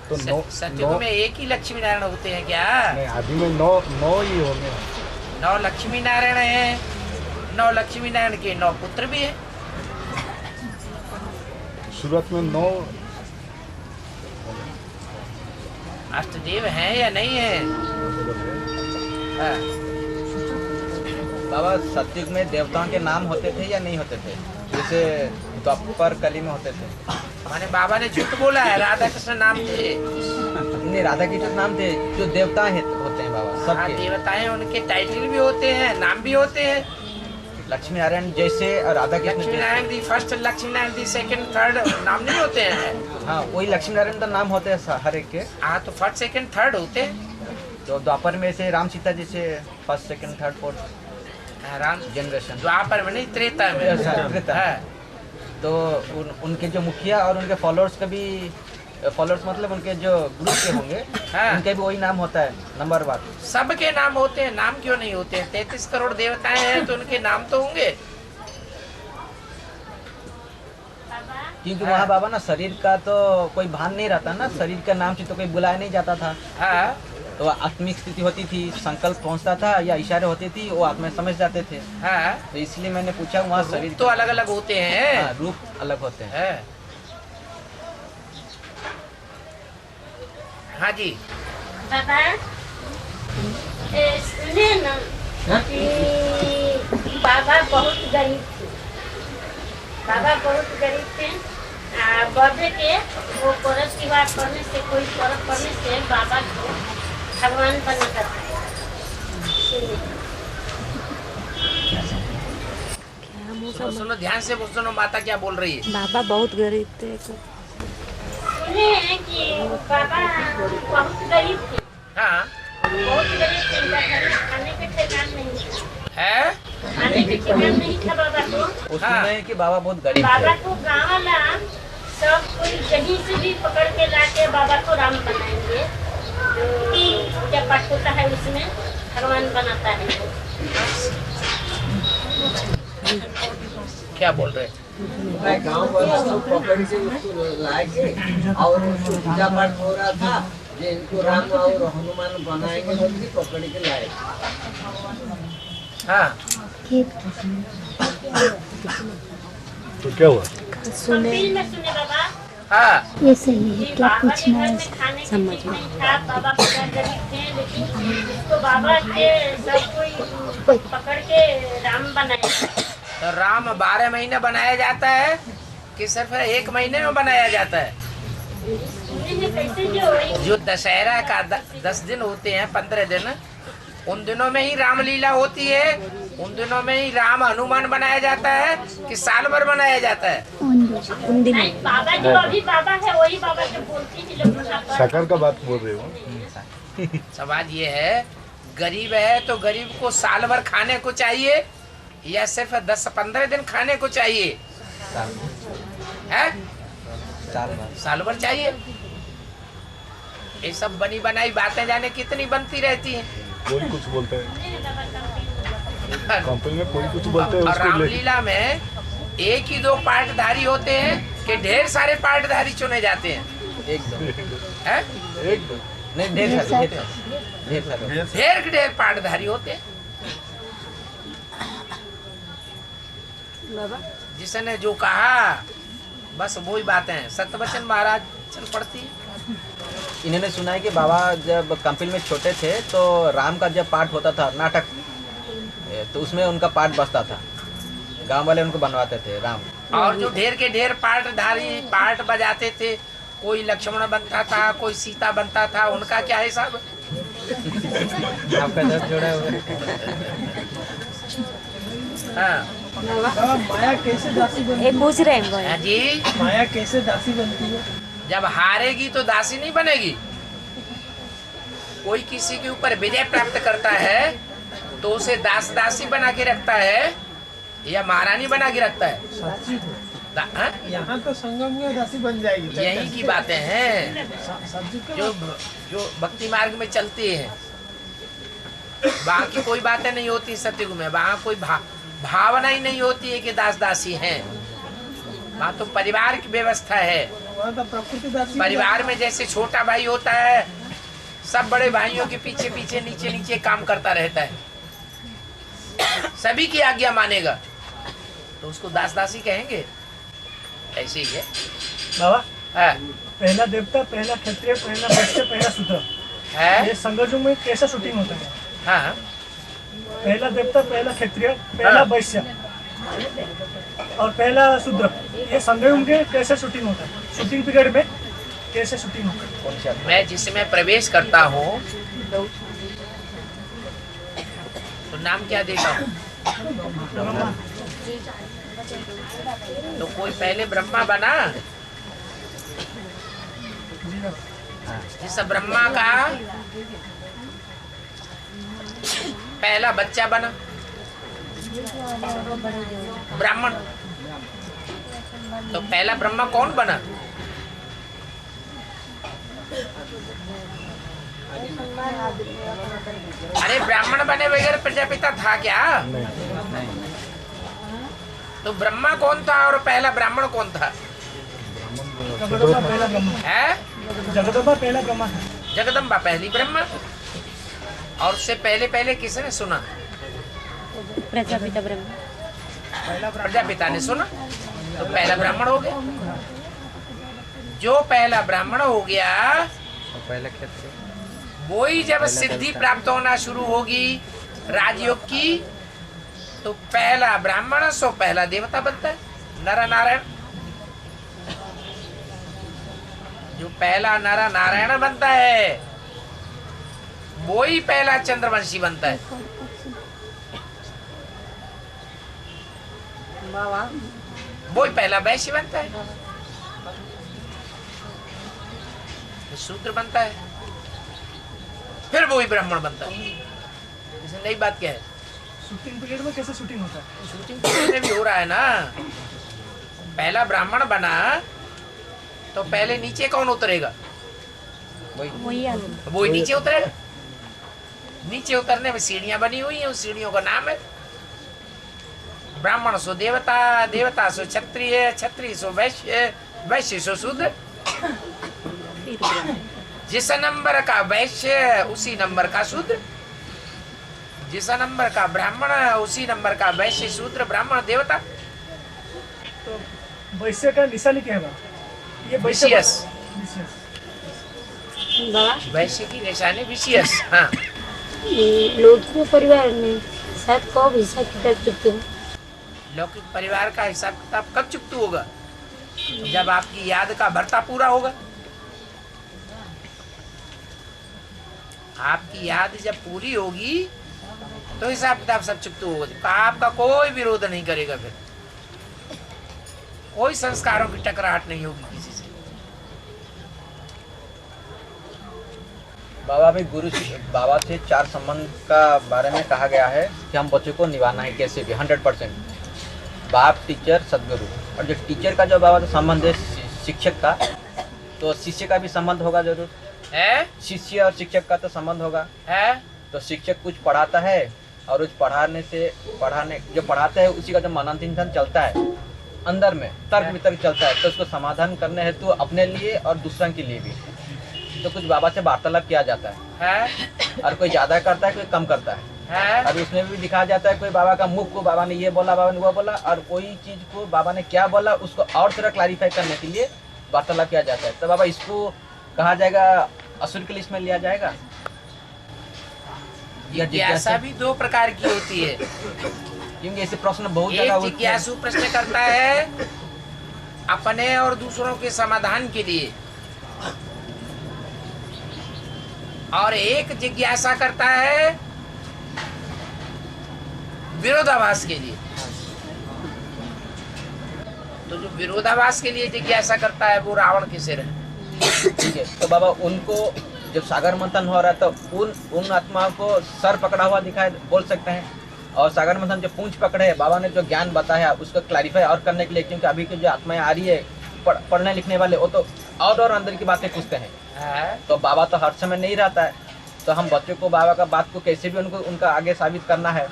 तो सतयुग में एक ही लक्ष्मी नारायण होते हैं क्या? नहीं, आदि में 9 ही होंगे। 9 लक्ष्मी नारायण हैं। 9 लक्ष्मी नारायण के 9 पुत्र भी हैं। शुरुआत में 9 अष्टदेव हैं या नहीं है? हाँ। बाबा सतयुग में देवताओं के नाम होते थे या नहीं होते थे? जैसे द्वापर कली में होते थे। माने बाबा ने झूठ बोला है, राधा कृष्ण नाम थे। नहीं, राधा कृष्ण नाम थे, जो देवता होते हैं बाबा हाँ, सबके। देवताएं उनके टाइटल भी होते हैं, नाम भी होते हैं। लक्ष्मी नारायण जैसे और Radha Krishna Lakshmi Narayan the first, Lakshmi Narayan the second, third नाम नहीं होते हैं। हाँ वही लक्ष्मी नारायण का नाम होते हैं हर एक के। हाँ तो फर्स्ट सेकंड थर्ड होते हैं। तो द्वापर में से राम सीता जैसे first second third fourth Ram generation. Dwapar में नहीं, त्रेता में। है तो उनके जो मुखिया और उनके फॉलोअर्स का भी, फॉलोअर्स मतलब उनके जो ग्रुप के होंगे हाँ। उनके भी वही नाम होता है नंबर 1। सबके नाम होते हैं, नाम क्यों नहीं होते हैं? 33 करोड़ देवताएं हैं तो उनके नाम तो होंगे। क्योंकि वहाँ बाबा ना शरीर का तो कोई भान नहीं रहता ना, शरीर का नाम से तो कोई बुलाया नहीं जाता था। हाँ तो आत्मिक स्थिति होती थी, संकल्प पहुँचता था या इशारे होती थी, वो आत्मा समझ जाते थे। हाँ तो इसलिए मैंने पूछा वहाँ शरीर तो अलग अलग होते हैं। हाँ, रूप अलग होते हैं। है। हाँ जी। बाबा सुने ना कि बाबा बहुत गरीब थे। बाबा बहुत गरीब थे। बर्थडे के वो कोरस की बात पढ़ने से, कोई कोरस पढ़ने से बाबा को भगवान बनाता था। सुनो सुनो ध्यान से सुनो माता क्या बोल रही है। बाबा बहुत गरीब थे। सुने हैं कि बाबा बहुत गरीब थे। हाँ बहुत गरीब थे, इनका घर में खाने के ठिकाना नहीं था। है खाने के ठिकाना नहीं था बाबा को। उसमें है कि बाबा बहुत गरीब बाबा थे। को गाँव वाला सब कोई कहीं से भी पकड़ के लाके बाबा को राम बनाएंगे। जो पूजा पाठ होता है उसमें भगवान बनाता है। क्या बोल रहे हैं? गाँव वाले सब पकड़ के उसको लाए और उसको पूजा पाठ हो रहा था, ये इनको राम और हनुमान बनाएंगे बोल के पकड़ के लाए। हाँ तो क्या हुआ? कंपनी में सुने बाबा हाँ ये सही है। क्या पूछना है? समझ में था बाबा गरीब थे, लेकिन इसको बाबा के सब कोई पकड़ के राम बनाए। तो राम 12 महीने बनाया जाता है कि सिर्फ 1 महीने में बनाया जाता है? कैसे जो दशहरा का 10 दिन होते हैं, 15 दिन, उन दिनों में ही रामलीला होती है, उन दिनों में ही राम हनुमान बनाया जाता है कि साल भर बनाया जाता है? उन दिनों बाबा जो अभी बाबा है वही बाबा से बोलती थी लोग। सरकार का बात बोल रहे हो। सवाल ये है, गरीब है तो गरीब को साल भर खाने को चाहिए या सिर्फ 10-15 दिन खाने को चाहिए? है साल भर चाहिए। ये सब बनी बनाई बातें जाने कितनी बनती रहती हैं। कोई कुछ बोलते हैं कंपनी में, कोई कुछ बोलते हैं और उसको ले। रामलीला में 1 ही 2 पार्टधारी होते हैं कि ढेर सारे पार्टधारी चुने जाते हैं? एक दो हैं? एक दो नहीं, ढेर सारे ढेर पार्टधारी होते हैं। जिसने जो कहा बस वही बातें हैं। सत्यवचन महाराज चल पड़ती है। इन्होंने सुना है कि बाबा जब कंपिल में छोटे थे तो राम का जब पाठ होता था नाटक, तो उसमें उनका पाठ बजता था, गांव वाले उनको बनवाते थे राम। और जो ढेर के ढेर पाठधारी पाठ बजाते थे, कोई लक्ष्मण बनता था, कोई सीता बनता था, उनका क्या हिसाब? आपका दर्द जोड़ा हुआ। हाँ माया कैसे दासी बनती ये पूछ रहे हैं हाँ जी। है? माया कैसे दासी बनती है? जब हारेगी तो दासी नहीं बनेगी। कोई किसी के ऊपर विजय प्राप्त करता है तो उसे दास दासी बना के रखता है या महारानी बना के रखता है? सच्ची तो हाँ? यहाँ तो संगम में दासी बन जाएगी। यही की बातें हैं सब्जी का जो भक्ति मार्ग में चलती है। वहाँ की कोई बातें नहीं होती सतयुग में। वहाँ कोई भावना ही नहीं होती है कि दास दासी हैं। वहाँ तो परिवार की व्यवस्था है। वहाँ तो प्रकृति दासी। परिवार में जैसे छोटा भाई होता है, सब बड़े भाइयों के पीछे पीछे नीचे नीचे काम करता रहता है, सभी की आज्ञा मानेगा, तो उसको दास दासी कहेंगे? ऐसे ही है बाबा। हाँ। पहला देवता, पहला क्षत्रिय, पहला वैश्य, पहला शूद्र है? ये संगम में कैसा शूटिंग होता है? हाँ पहला देवता, पहला क्षत्रिय, पहला वैश्य और पहला शूद्र, ये संगम के कैसे शूटिंग होता है? शूटिंग पीरियड में कैसे शूटिंग होता है? मैं जिसमें प्रवेश करता हूँ तो नाम क्या देता हूँ? तो कोई पहले ब्रह्मा बना, जिस ब्रह्मा का पहला बच्चा बना ब्राह्मण, तो पहला ब्रह्मा कौन बना? अरे ब्राह्मण बने बगैर प्रजापिता था क्या? तो ब्रह्मा कौन था और पहला ब्राह्मण कौन था? जगदम्बा पहला ब्रह्मा है? जगदम्बा पहला ब्रह्मा है। जगदम्बा पहली ब्रह्मा। और उससे पहले पहले किसने सुना? प्रजापिता ब्रह्मा। प्रजापिता ने सुना, तो पहला ब्राह्मण हो गया। जो पहला ब्राह्मण हो गया पहले क्षेत्र वो ही जब सिद्धि प्राप्त होना शुरू होगी राजयोग की, तो पहला ब्राह्मण सो पहला देवता बनता है, नर नारायण। जो पहला नर नारायण बनता है वो ही पहला चंद्रवंशी बनता है। बाबा वो ही पहला वैश्य बनता है, शूद्र बनता है, फिर वो ही ब्राह्मण बनता है। इसमें नई बात क्या है? शूटिंग पीरियड में कैसे शूटिंग होता है? शूटिंग पीरियड में भी हो रहा है ना। पहला ब्राह्मण बना तो पहले नीचे कौन उतरेगा? वो ही नीचे उतरेगा। नीचे उतरने में सीढ़ियां बनी हुई हैं, उस सीढ़ियों का नाम है ब्राह्मण सो देवता, देवता सो क्षत्रिय, क्षत्रिय सो वैश्य, वैश्य सो शूद्र। जिस नंबर का वैश्य उसी नंबर का शूद्र, जिस नंबर का ब्राह्मण उसी नंबर का वैश्य, शूद्र, ब्राह्मण, देवता। तो वैश्य का निशानी क्या है बाबा? ये विशियस, बाबा वैश्य की निशानी विशियस। हाँ, लौकिक परिवार में शायद कब हिसाब किताब चुकते हो? लौकिक परिवार का हिसाब किताब कब चुकता होगा? जब आपकी याद का भरता पूरा होगा। आपकी याद जब पूरी होगी तो हिसाब किताब सब चुकता होगा। आपका कोई विरोध नहीं करेगा, फिर कोई संस्कारों की टकराहट नहीं होगी किसी से। बाबा भी बाबा से 4 संबंध का बारे में कहा गया है कि हम बच्चों को निभाना है कैसे भी 100%। बाप, टीचर, सदगुरु। और जो टीचर का जो बाबा से संबंध है शिक्षक का, तो शिष्य का भी संबंध होगा जरूर है। शिष्य और शिक्षक का तो संबंध होगा है। तो शिक्षक कुछ पढ़ाता है और उस पढ़ाने जो पढ़ाता है उसी का जो मनन चिंतन चलता है अंदर में, तर्क वितर्क चलता है, तो उसको समाधान करने हेतु अपने लिए और दूसरों के लिए भी तो कुछ बाबा से वार्तालाप किया जाता है। और कोई ज्यादा करता है, कोई कम करता है। अब इसमें भी दिखाया जाता है कोई बाबा का मुख को बाबा ने ये बोला, बाबा ने वो बोला, और कोई चीज को बाबा ने क्या बोला उसको और तरह क्लैरिफाई करने के लिए वार्तालाप किया जाता है। तो बाबा इसको कहा जाएगा असुर की लिस्ट में लिया जाएगा। जिज्ञासा भी 2 प्रकार की होती है, क्योंकि ऐसे प्रश्न बहुत ज्यादा होते हैं। जिज्ञासु प्रश्न करता है अपने और दूसरों के समाधान के लिए, और एक जिज्ञासा करता है विरोधाभास के लिए। तो जो विरोधाभास के लिए जिज्ञासा करता है वो रावण के सिर है। ठीक है, तो बाबा उनको जब सागर मंथन हो रहा है तो उन आत्माओं को सर पकड़ा हुआ दिखाई बोल सकते हैं, और सागर मंथन जो पूंछ पकड़े है बाबा ने जो ज्ञान बताया उसको क्लैरिफाई और करने के लिए, क्योंकि अभी की जो आत्माएं आ रही है पढ़ने लिखने वाले वो तो और अंदर की बातें पूछते हैं। तो बाबा तो हर समय नहीं रहता है, तो हम बच्चों को बाबा का बात को कैसे भी उनका आगे साबित करना है,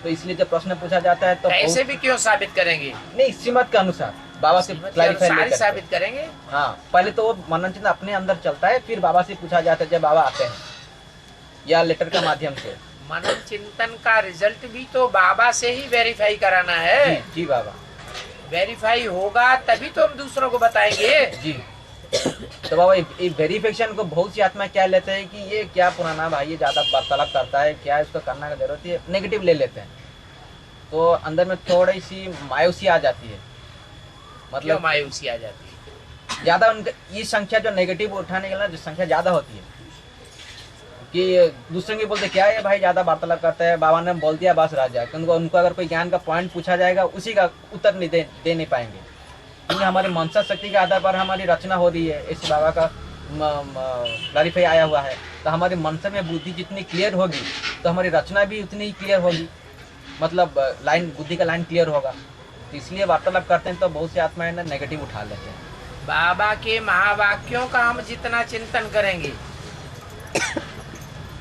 तो इसलिए जब प्रश्न पूछा जाता है तो कैसे भी क्यों साबित करेंगे? नहीं, सीमत के अनुसार बाबा से क्लैरिफाई साबित करेंगे। हाँ, पहले तो वो मनन चिंतन अपने अंदर चलता है, फिर बाबा से पूछा जाता है जब बाबा आते हैं या लेटर के माध्यम से। मनन चिंतन का रिजल्ट भी तो बाबा से ही वेरीफाई कराना है। जी बाबा, वेरीफाई होगा तभी तो हम दूसरों को बताएंगे। जी। तो बाबा ये वेरिफिकेशन को बहुत सी आत्मा क्या लेते हैं कि ये क्या पुराना भाई ये ज्यादा वार्तालाप करता है, क्या इसको करने की जरूरत है, नेगेटिव ले लेते हैं। तो अंदर में थोड़ी सी मायूसी आ जाती है। मतलब मायूसी आ जाती है ज्यादा उनका ये संख्या जो नेगेटिव उठाने के लिए जो संख्या ज्यादा होती है कि दूसरे के बोलते क्या है भाई ज्यादा वार्तालाप करता है, बाबा ने बोल दिया बस राजा, क्योंकि उनको अगर कोई ज्ञान का पॉइंट पूछा जाएगा उसी का उत्तर नहीं दे नहीं पाएंगे, क्योंकि हमारी मनसा शक्ति के आधार पर हमारी रचना हो रही है। इस बाबा का क्लैरिफाई आया हुआ है, तो हमारी मनसा में बुद्धि जितनी क्लियर होगी तो हमारी रचना भी उतनी ही क्लियर होगी, मतलब लाइन बुद्धि का लाइन क्लियर होगा। तो इसलिए वार्तालाप करते हैं तो बहुत सी आत्माएं ना नेगेटिव उठा लेते हैं। बाबा के महावाक्यों का हम जितना चिंतन करेंगे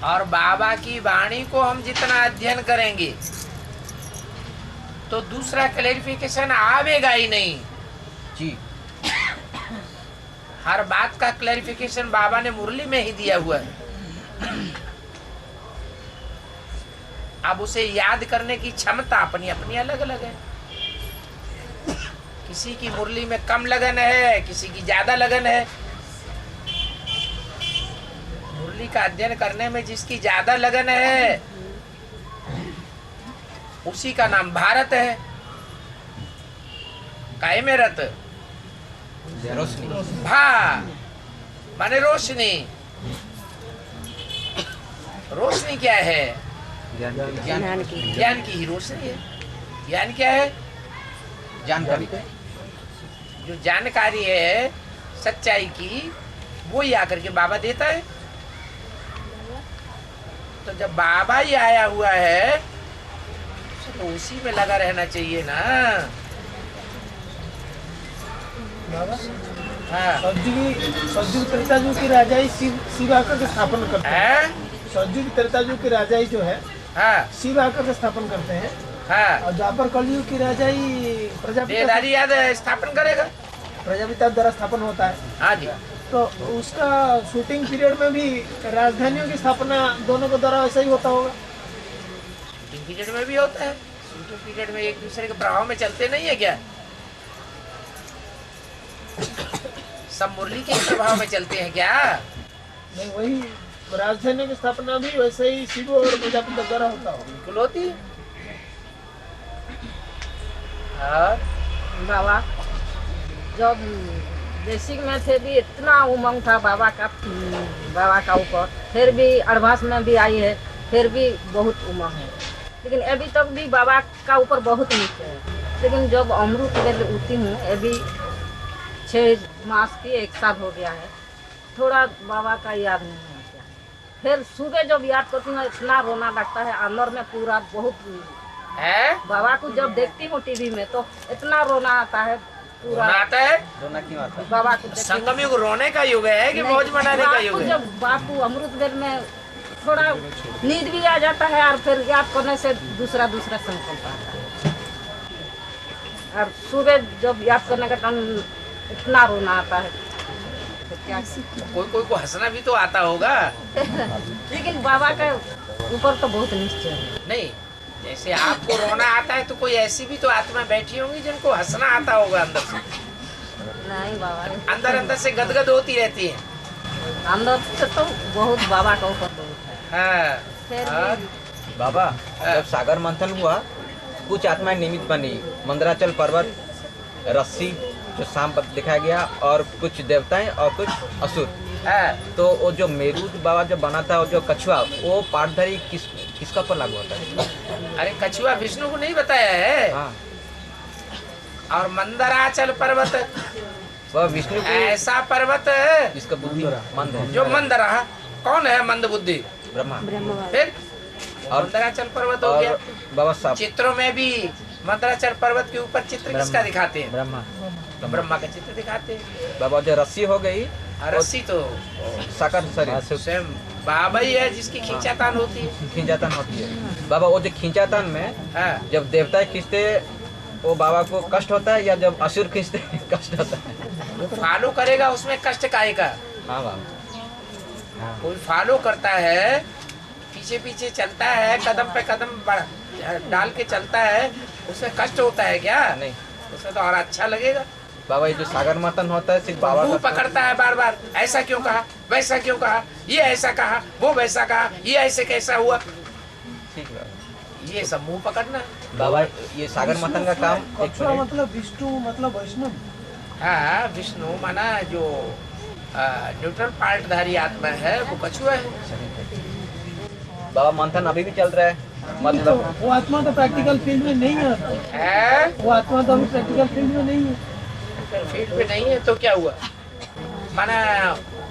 और बाबा की वाणी को हम जितना अध्ययन करेंगे तो दूसरा क्लैरिफिकेशन आवेगा ही नहीं। जी, हर बात का क्लैरिफिकेशन बाबा ने मुरली में ही दिया हुआ है। अब उसे याद करने की क्षमता अपनी अपनी अलग अलग है। किसी की मुरली में कम लगन है, किसी की ज्यादा लगन है। मुरली का अध्ययन करने में जिसकी ज्यादा लगन है उसी का नाम भारत है। काय में रत रोशनी, भा माने रोशनी। रोशनी क्या है? ज्ञान की ही रोशनी है। ज्ञान क्या है? जानकारी जो जानकारी है सच्चाई की, वो ही आकर के बाबा देता है। तो जब बाबा ही आया हुआ है तो उसी में लगा रहना चाहिए ना। बाबा हाँ। सतयुग त्रेतायुग की राजाई शिव आकर के स्थापन करते हैं। सतयुग त्रेतायुग की राजाई जो है शिव आकर के स्थापन करते हैं। हाँ। और द्वापर कलयुग की राजाई प्रजापति याद स्थापन करेगा, प्रजापिता द्वारा स्थापन होता है। हाँ जी। तो उसका शूटिंग पीरियड में भी राजधानियों की स्थापना दोनों के द्वारा ऐसा ही होता होगा। शूटिंग पीरियड में भी होता है। शूटिंग पीरियड में एक दूसरे के प्रभाव में चलते नहीं है क्या? सब मुरली के प्रभाव में चलते हैं क्या? नहीं, वही राजधानियों की स्थापना भी वैसे ही शिव और प्रजापति द्वारा होता होगा। बिल्कुल होती है। बाबा जब बेसिक में थे भी इतना उमंग था बाबा का ऊपर, फिर भी एडवांस में भी आई है, फिर भी बहुत उमंग है। लेकिन अभी तक भी बाबा का ऊपर बहुत नीचे है। लेकिन जब अमृत वेल उठी हूँ, अभी 6 मास की 1 साल हो गया है, थोड़ा बाबा का याद नहीं आता है। फिर सुबह जब याद करती हूँ इतना रोना लगता है अंदर में, पूरा बहुत बाबा को जब देखती हूँ टीवी में तो इतना रोना आता है। पूरा आता है। रोना क्यों आता है? बाबा को संगम युग रोने का युग है कि मौज मनाने का युग है? जब बापू अमृत वेल में थोड़ा नींद भी आ जाता है और फिर याद करने से दूसरा संकल्प आता है। और सुबह जब याद करने का टाइम इतना रोना आता है तो क्या कोई को हंसना भी तो आता होगा। लेकिन बाबा के ऊपर तो बहुत निश्चय है। नहीं, जैसे आपको रोना आता है तो कोई ऐसी भी तो आत्मा बैठी होंगी जिनको हंसना आता होगा अंदर से। नहीं बाबा, अंदर से गदगद होती रहती है। अंदर से तो बहुत बाबा का ऊपर बहुत है। बाबा जब सागर मंथन हुआ, कुछ आत्माएं निमित्त बनी। मंदराचल पर्वत, रस्सी जो सांप दिखाया गया, और कुछ देवताएं और कुछ असुर। तो वो जो मेरू बाबा जो बना था, वो जो कछुआ, वो पाठधारी किसका पर लागू होता है? अरे कछुआ विष्णु को नहीं बताया है। और मंदराचल पर्वत वह विष्णु को, ऐसा पर्वत जिसका बुद्धि मंद है, जो मंद रहा। कौन है मंद बुद्धि? ब्रह्मा। फिर और मंदराचल पर्वत हो गया। बाबा साहब चित्रों में भी मंदराचल पर्वत के ऊपर चित्र किसका दिखाते हैं? ब्रह्मा। तो ब्रह्मा का चित्र दिखाते हैं। बाबा जो रस्सी हो गई, रस्सी तो साकार शरीर स्वयं बाबा ही है जिसकी खींचातान होती है। खींचातान होती है। बाबा वो जो खींचातान में जब देवता खींचते वो बाबा को कष्ट होता है, या जब असुर खींचते कष्ट होता है? फॉलो करेगा उसमें कष्ट काएगा। हाँ बाबा, कोई फॉलो करता है, पीछे पीछे चलता है, कदम पे कदम डाल के चलता है, उसमें कष्ट होता है क्या? नहीं, उसमें तो और अच्छा लगेगा। बाबा ये जो सागर मंथन होता है सिर्फ बाबा मुंह पकड़ता है बार बार, ऐसा क्यों कहा, वैसा क्यों कहा, ये ऐसा कहा, वो वैसा कहा, ये ऐसे कैसा हुआ। ठीक है, ये सब मुंह पकड़ना। बाबा ये सागर मंथन का काम कछुआ मतलब विष्णु मतलब वैष्णव। हाँ, विष्णु माना जो न्यूट्रल पार्टधारी आत्मा है वो कछुआ है। बाबा मंथन अभी भी चल रहा है, मतलब वो आत्मा तो प्रैक्टिकल फील्ड में नहीं है। वो आत्मा तो अभी प्रैक्टिकल फील्ड में नहीं है। फील्ड में नहीं है तो क्या हुआ? माना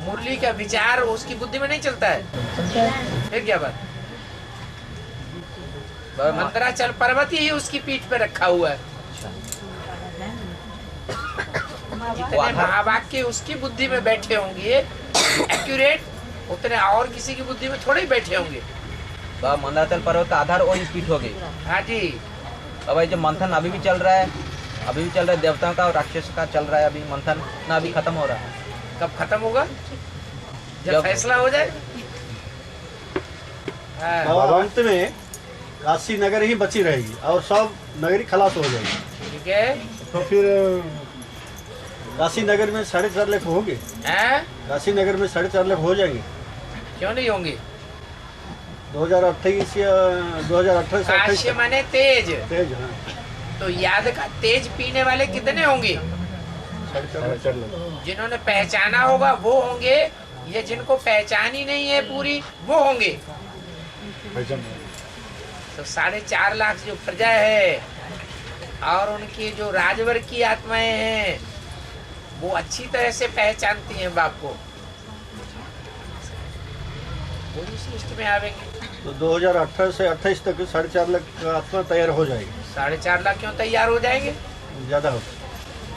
मुरली का विचार उसकी बुद्धि में नहीं चलता है, फिर क्या बात? मंदराचल पर्वत ही उसकी पीठ पे रखा हुआ है। जितने महावाक्य उसकी बुद्धि में बैठे होंगे एक्यूरेट, उतने और किसी की बुद्धि में थोड़े ही बैठे होंगे। मंदराचल पर्वत का आधार वही पीठ हो गई। हाँ जी। अब ये जो मंथन अभी भी चल रहा है, देवताओं का और राक्षस का चल रहा है अभी मंथन, ना अभी खत्म हो रहा है। कब खत्म होगा? जब फैसला हो जाए। अंत में काशी नगर ही बची रहेगी और सब नगरी खलास हो जाएगी। ठीक है, तो फिर काशी नगर में 4.5 लाख होंगे। काशी नगर में 4.5 लाख हो जाएंगे। क्यों नहीं होंगे? 2028 या 2018 से 28 माने तेज। तेज, हाँ। तो याद का तेज पीने वाले कितने होंगे? जिन्होंने पहचाना होगा वो होंगे, ये जिनको पहचानी नहीं है पूरी वो होंगे। तो 4.5 लाख जो प्रजा है और उनकी जो राजवर की आत्माएं हैं वो अच्छी तरह से पहचानती हैं बाप को, वो इस लिस्ट में आवेंगे। तो 2018 से 28 तक 4.5 लाख का आत्मा तैयार हो जाएगी। 4.5 लाख क्यों तैयार हो जाएंगे? ज्यादा हो।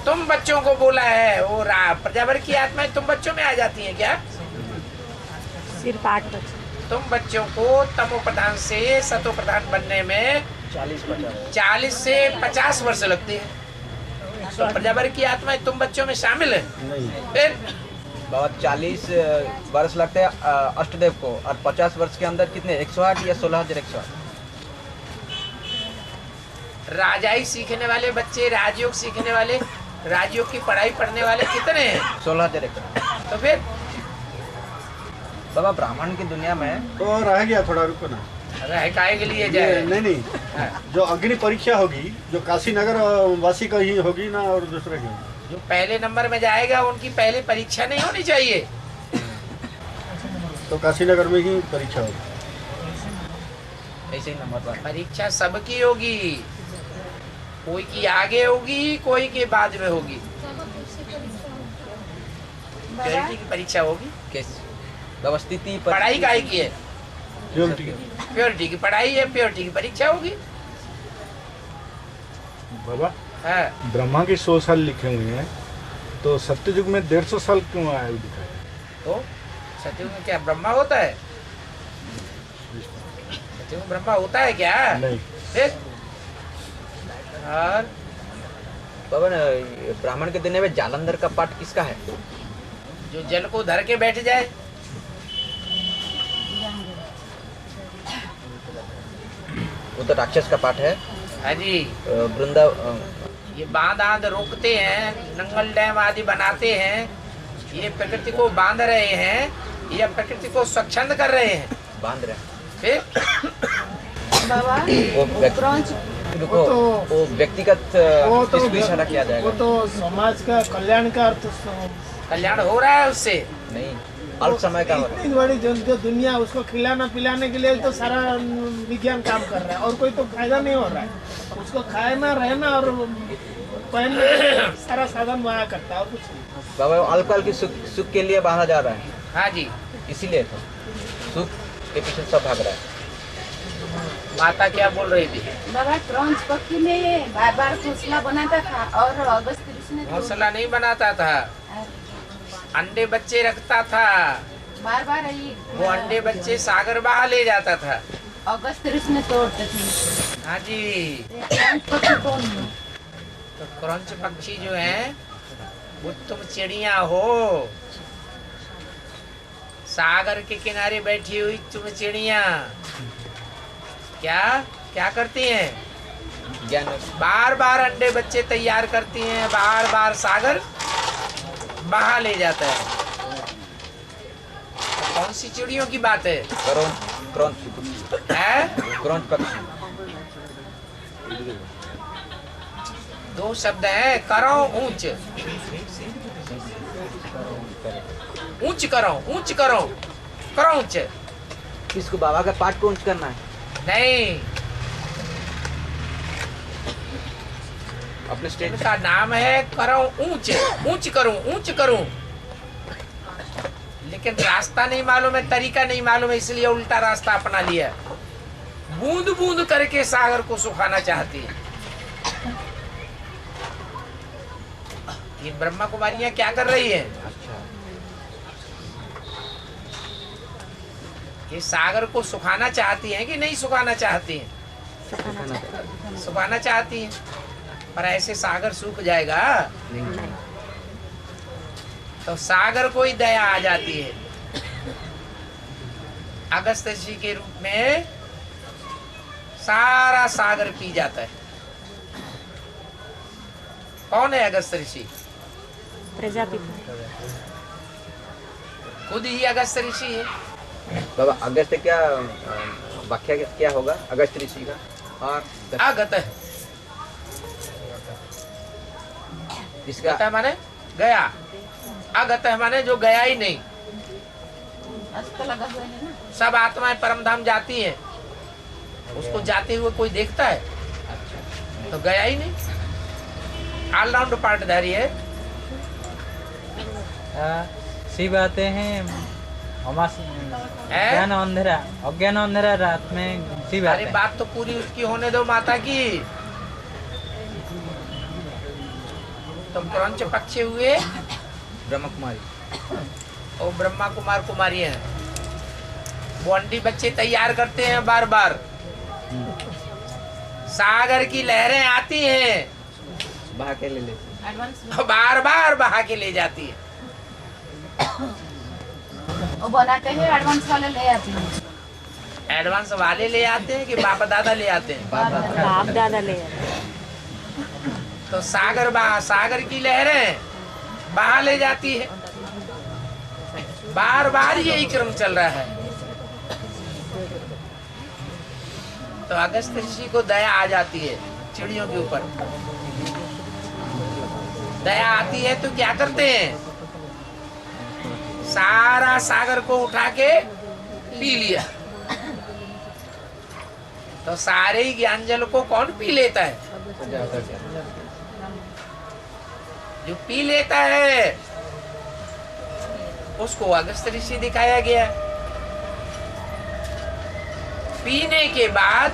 तुम बच्चों को बोला है वो प्रजावर की आत्माएं तुम बच्चों में आ जाती हैं क्या? सिर्फ 8 बच्चे। तुम बच्चों को तमो प्रधान से सतो प्रधान बनने में 40 से 50 वर्ष लगते हैं। तो प्रजावर की आत्माएं तुम बच्चों में शामिल है? नहीं। फिर बाबा 40 वर्ष लगते हैं अष्टदेव को, और 50 वर्ष के अंदर कितने 108 या 16,108? राजाई सीखने वाले बच्चे, राजयोग सीखने वाले, राजयोग की पढ़ाई पढ़ने वाले कितने हैं? 16,108। तो फिर बाबा ब्राह्मण की दुनिया में तो रह गया थोड़ा, रुको ना। रह काहे के लिए जाए? नहीं, जो अग्नि परीक्षा होगी जो काशी नगर वासी का ही होगी ना, और दूसरा की होगी। जो पहले नंबर में जाएगा उनकी पहले परीक्षा नहीं होनी चाहिए? तो काशी नगर में ही परीक्षा होगी। ऐसे ही नंबर पर परीक्षा सबकी होगी, कोई की आगे होगी, कोई के बाद में होगी। प्योरिटी की परीक्षा होगी। कैसे बाबा? स्थिति पढ़ाई काहे की है? प्योरिटी की पढ़ाई है, प्योरिटी की परीक्षा होगी। बाबा ब्रह्मा के 100 साल लिखे हुए हैं, तो सत्ययुग में 150 साल क्यों आयु दिखा है? तो सत्ययुग में क्या ब्रह्मा होता है? सत्ययुग में ब्रह्मा होता है क्या? नहीं। फिर और बाबा ब्राह्मण के दिन में जालंधर का पाठ किसका है? जो जल को धर के बैठ जाए। वो तो राक्षस का पाठ है। हाँ जी। वृंदा ये बांध रोकते हैं, नंगल डैम आदि बनाते हैं, ये प्रकृति को बांध रहे हैं, ये प्रकृति को स्वच्छंद कर रहे हैं। बांध रहे हैं। फिर वो व्यक्तिगत इसको इशारा किया जाएगा। वो तो समाज का कल्याण का अर्थ, कल्याण हो रहा है उससे। नहीं, अल्प समय का हो रहा है। इतनी बड़ी जो दुनिया, उसको खिलाना पिलाने के लिए तो सारा विज्ञान काम कर रहा है, और कोई तो फायदा नहीं हो रहा है। उसको खाना रहना और पहनना सारा साधन वहाँ करता है, और कुछ नहीं। बाबा अल्पकाल की सुख के लिए बांधा जा रहा है। हाँ जी, इसीलिए तो सुख के पीछे सब भाग रहा है। माता क्या बोल रही थी? बाबा क्रॉन्च पक्षी में बार बार घोंसला बनाता था, और अगस्त ऋषि ने घोंसला नहीं बनाता था, अंडे बच्चे रखता था। बार बार वो अंडे बच्चे सागर बहा ले जाता था। अगस्त ऋषि ने तोड़ते थे। हाँ जी। तो क्रंच पक्षी जो है वो तुम चिड़िया हो, सागर के किनारे बैठी हुई तुम चिड़िया क्या क्या करती हैं? ज्ञान बार बार अंडे बच्चे तैयार करती हैं, बार बार सागर बहा ले जाता है। कौन सी चिड़ियों की बात है? क्रंच पक्षी। दो शब्द हैं, करो ऊंच, ऊंच करो, ऊंच करो, क्रंच। किसको? बाबा का पाठ को ऊंच करना है? नहीं, अपने स्टेट का नाम है करो ऊंच, ऊंच करूं, ऊंच करूं। लेकिन रास्ता नहीं मालूम है, तरीका नहीं मालूम है, इसलिए उल्टा रास्ता अपना लिया। बूंद बूंद करके सागर को सुखाना चाहती है। ये ब्रह्मा कुमारियां क्या कर रही है? ये सागर को सुखाना चाहती हैं कि नहीं सुखाना चाहती हैं? सुखाना चाहती हैं, पर ऐसे सागर सूख जाएगा? तो सागर को ही दया आ जाती है। अगस्त ऋषि के रूप में सारा सागर पी जाता है। कौन है अगस्त ऋषि? प्रजापिता। खुद ही अगस्त ऋषि है। बाबा अगस्त क्या व्याख्या क्या होगा अगस्त ऋषि का? और अगत है, इसका माने गया, अगत है माने जो गया ही नहीं। सब आत्माएं परम धाम जाती हैं, उसको जाते हुए कोई देखता है? तो गया ही नहीं। ऑलराउंड पार्टधारी है। सी बातें हैं अज्ञान अंधेरा रात में सी बात। अरे बात तो पूरी उसकी होने दो माता की। तुम कौन से पक्षी हुए? ब्रह्मा कुमारी। और ब्रह्मा कुमार कुमारी हैं। बॉन्डी बच्चे तैयार करते हैं बार बार। सागर की लहरें आती हैं, बहा के ले लेती, बार बार बहा के ले जाती है। वो बनाते हैं, एडवांस वाले ले आते हैं। एडवांस वाले ले आते हैं कि बाप दादा ले आते हैं? बाप दादा ले आते हैं। तो सागर की लहरें बहा ले जाती है। बार बार यही क्रम चल रहा है। तो अगस्त ऋषि को दया आ जाती है चिड़ियों के ऊपर। दया आती है तो क्या करते हैं? सारा सागर को उठा के पी लिया। तो सारे ही ज्ञान जल को कौन पी लेता है? जो पी लेता है उसको अगस्त ऋषि दिखाया गया। पीने के बाद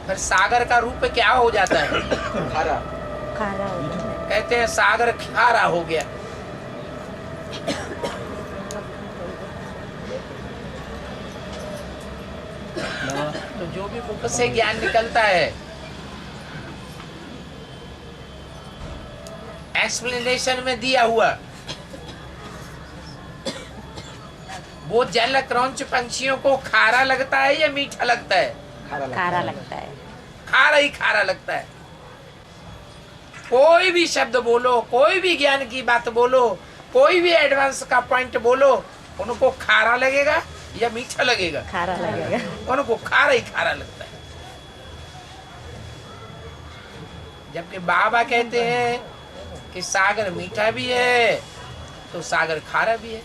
फिर सागर का रूप क्या हो जाता है? खारा। खारा हो जाता है। कहते हैं सागर खारा हो गया। तो जो भी मुख से ज्ञान निकलता है, एक्सप्लेनेशन में दिया हुआ, वो जल क्रंच पंछियों को खारा लगता है या मीठा लगता है? खारा लगता है। खारा ही खारा लगता है। कोई भी शब्द बोलो, कोई भी ज्ञान की बात बोलो, कोई भी एडवांस का पॉइंट बोलो, उनको खारा लगेगा या मीठा लगेगा? खारा लगेगा। उनको खारा ही खारा लगता है। जबकि बाबा कहते हैं कि सागर मीठा भी है तो सागर खारा भी है।